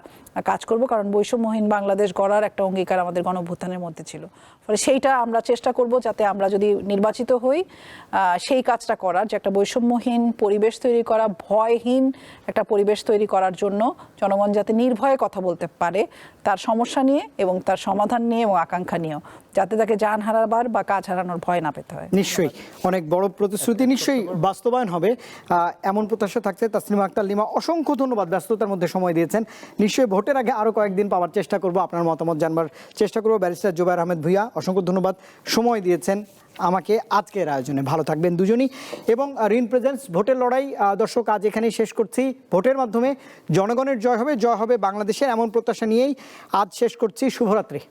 Speaker 2: কাজ করব। কারণ বৈষম্যহীন বাংলাদেশ গড়ার একটা অঙ্গীকার আমাদের গণঅভ্যুত্থানের মধ্যে ছিল। ফলে সেইটা আমরা চেষ্টা করব যাতে আমরা যদি নির্বাচিত হই, সেই কাজটা করার, যে একটা বৈষম্যহীন পরিবেশ তৈরি করা, ভয়হীন একটা পরিবেশ তৈরি করার জন্য জনগণ যাতে নির্ভয়ে কথা বলতে পারে তার সমস্যা নিয়ে এবং তার সমাধান নিয়ে এবং আকাঙ্ক্ষা নিয়েও, যাতে তাকে জান হারাবার বা কাজ হারানোর ভয় না পেতে হয়।
Speaker 1: নিশ্চয়ই অনেক বড় প্রতিশ্রুতি, নিশ্চয়ই বাস্তবায়ন হবে এমন প্রত্যাশা থাকছে। তাসলিমা আক্তার লিমা, অসংখ্য ধন্যবাদ, ব্যস্ততার মধ্যে সময় দিয়েছেন। নিশ্চয়ই ভোটের আগে আরো কয়েকদিন পাওয়ার চেষ্টা করব, আপনার মতামত জানবার চেষ্টা করব। ব্যারিস্টার জুবায়ের আহমেদ ভূঁইয়া, অসংখ্য ধন্যবাদ, সময় দিয়েছেন আমাকে আজকের আয়োজনে। ভালো থাকবেন দুজনই। এবং রিন প্রেজেন্টস ভোটের লড়াই, দর্শক আজ এখানেই শেষ করছি। ভোটের মাধ্যমে জনগণের জয় হবে, জয় হবে বাংলাদেশের, এমন প্রত্যাশা নিয়েই আজ শেষ করছি। শুভরাত্রি।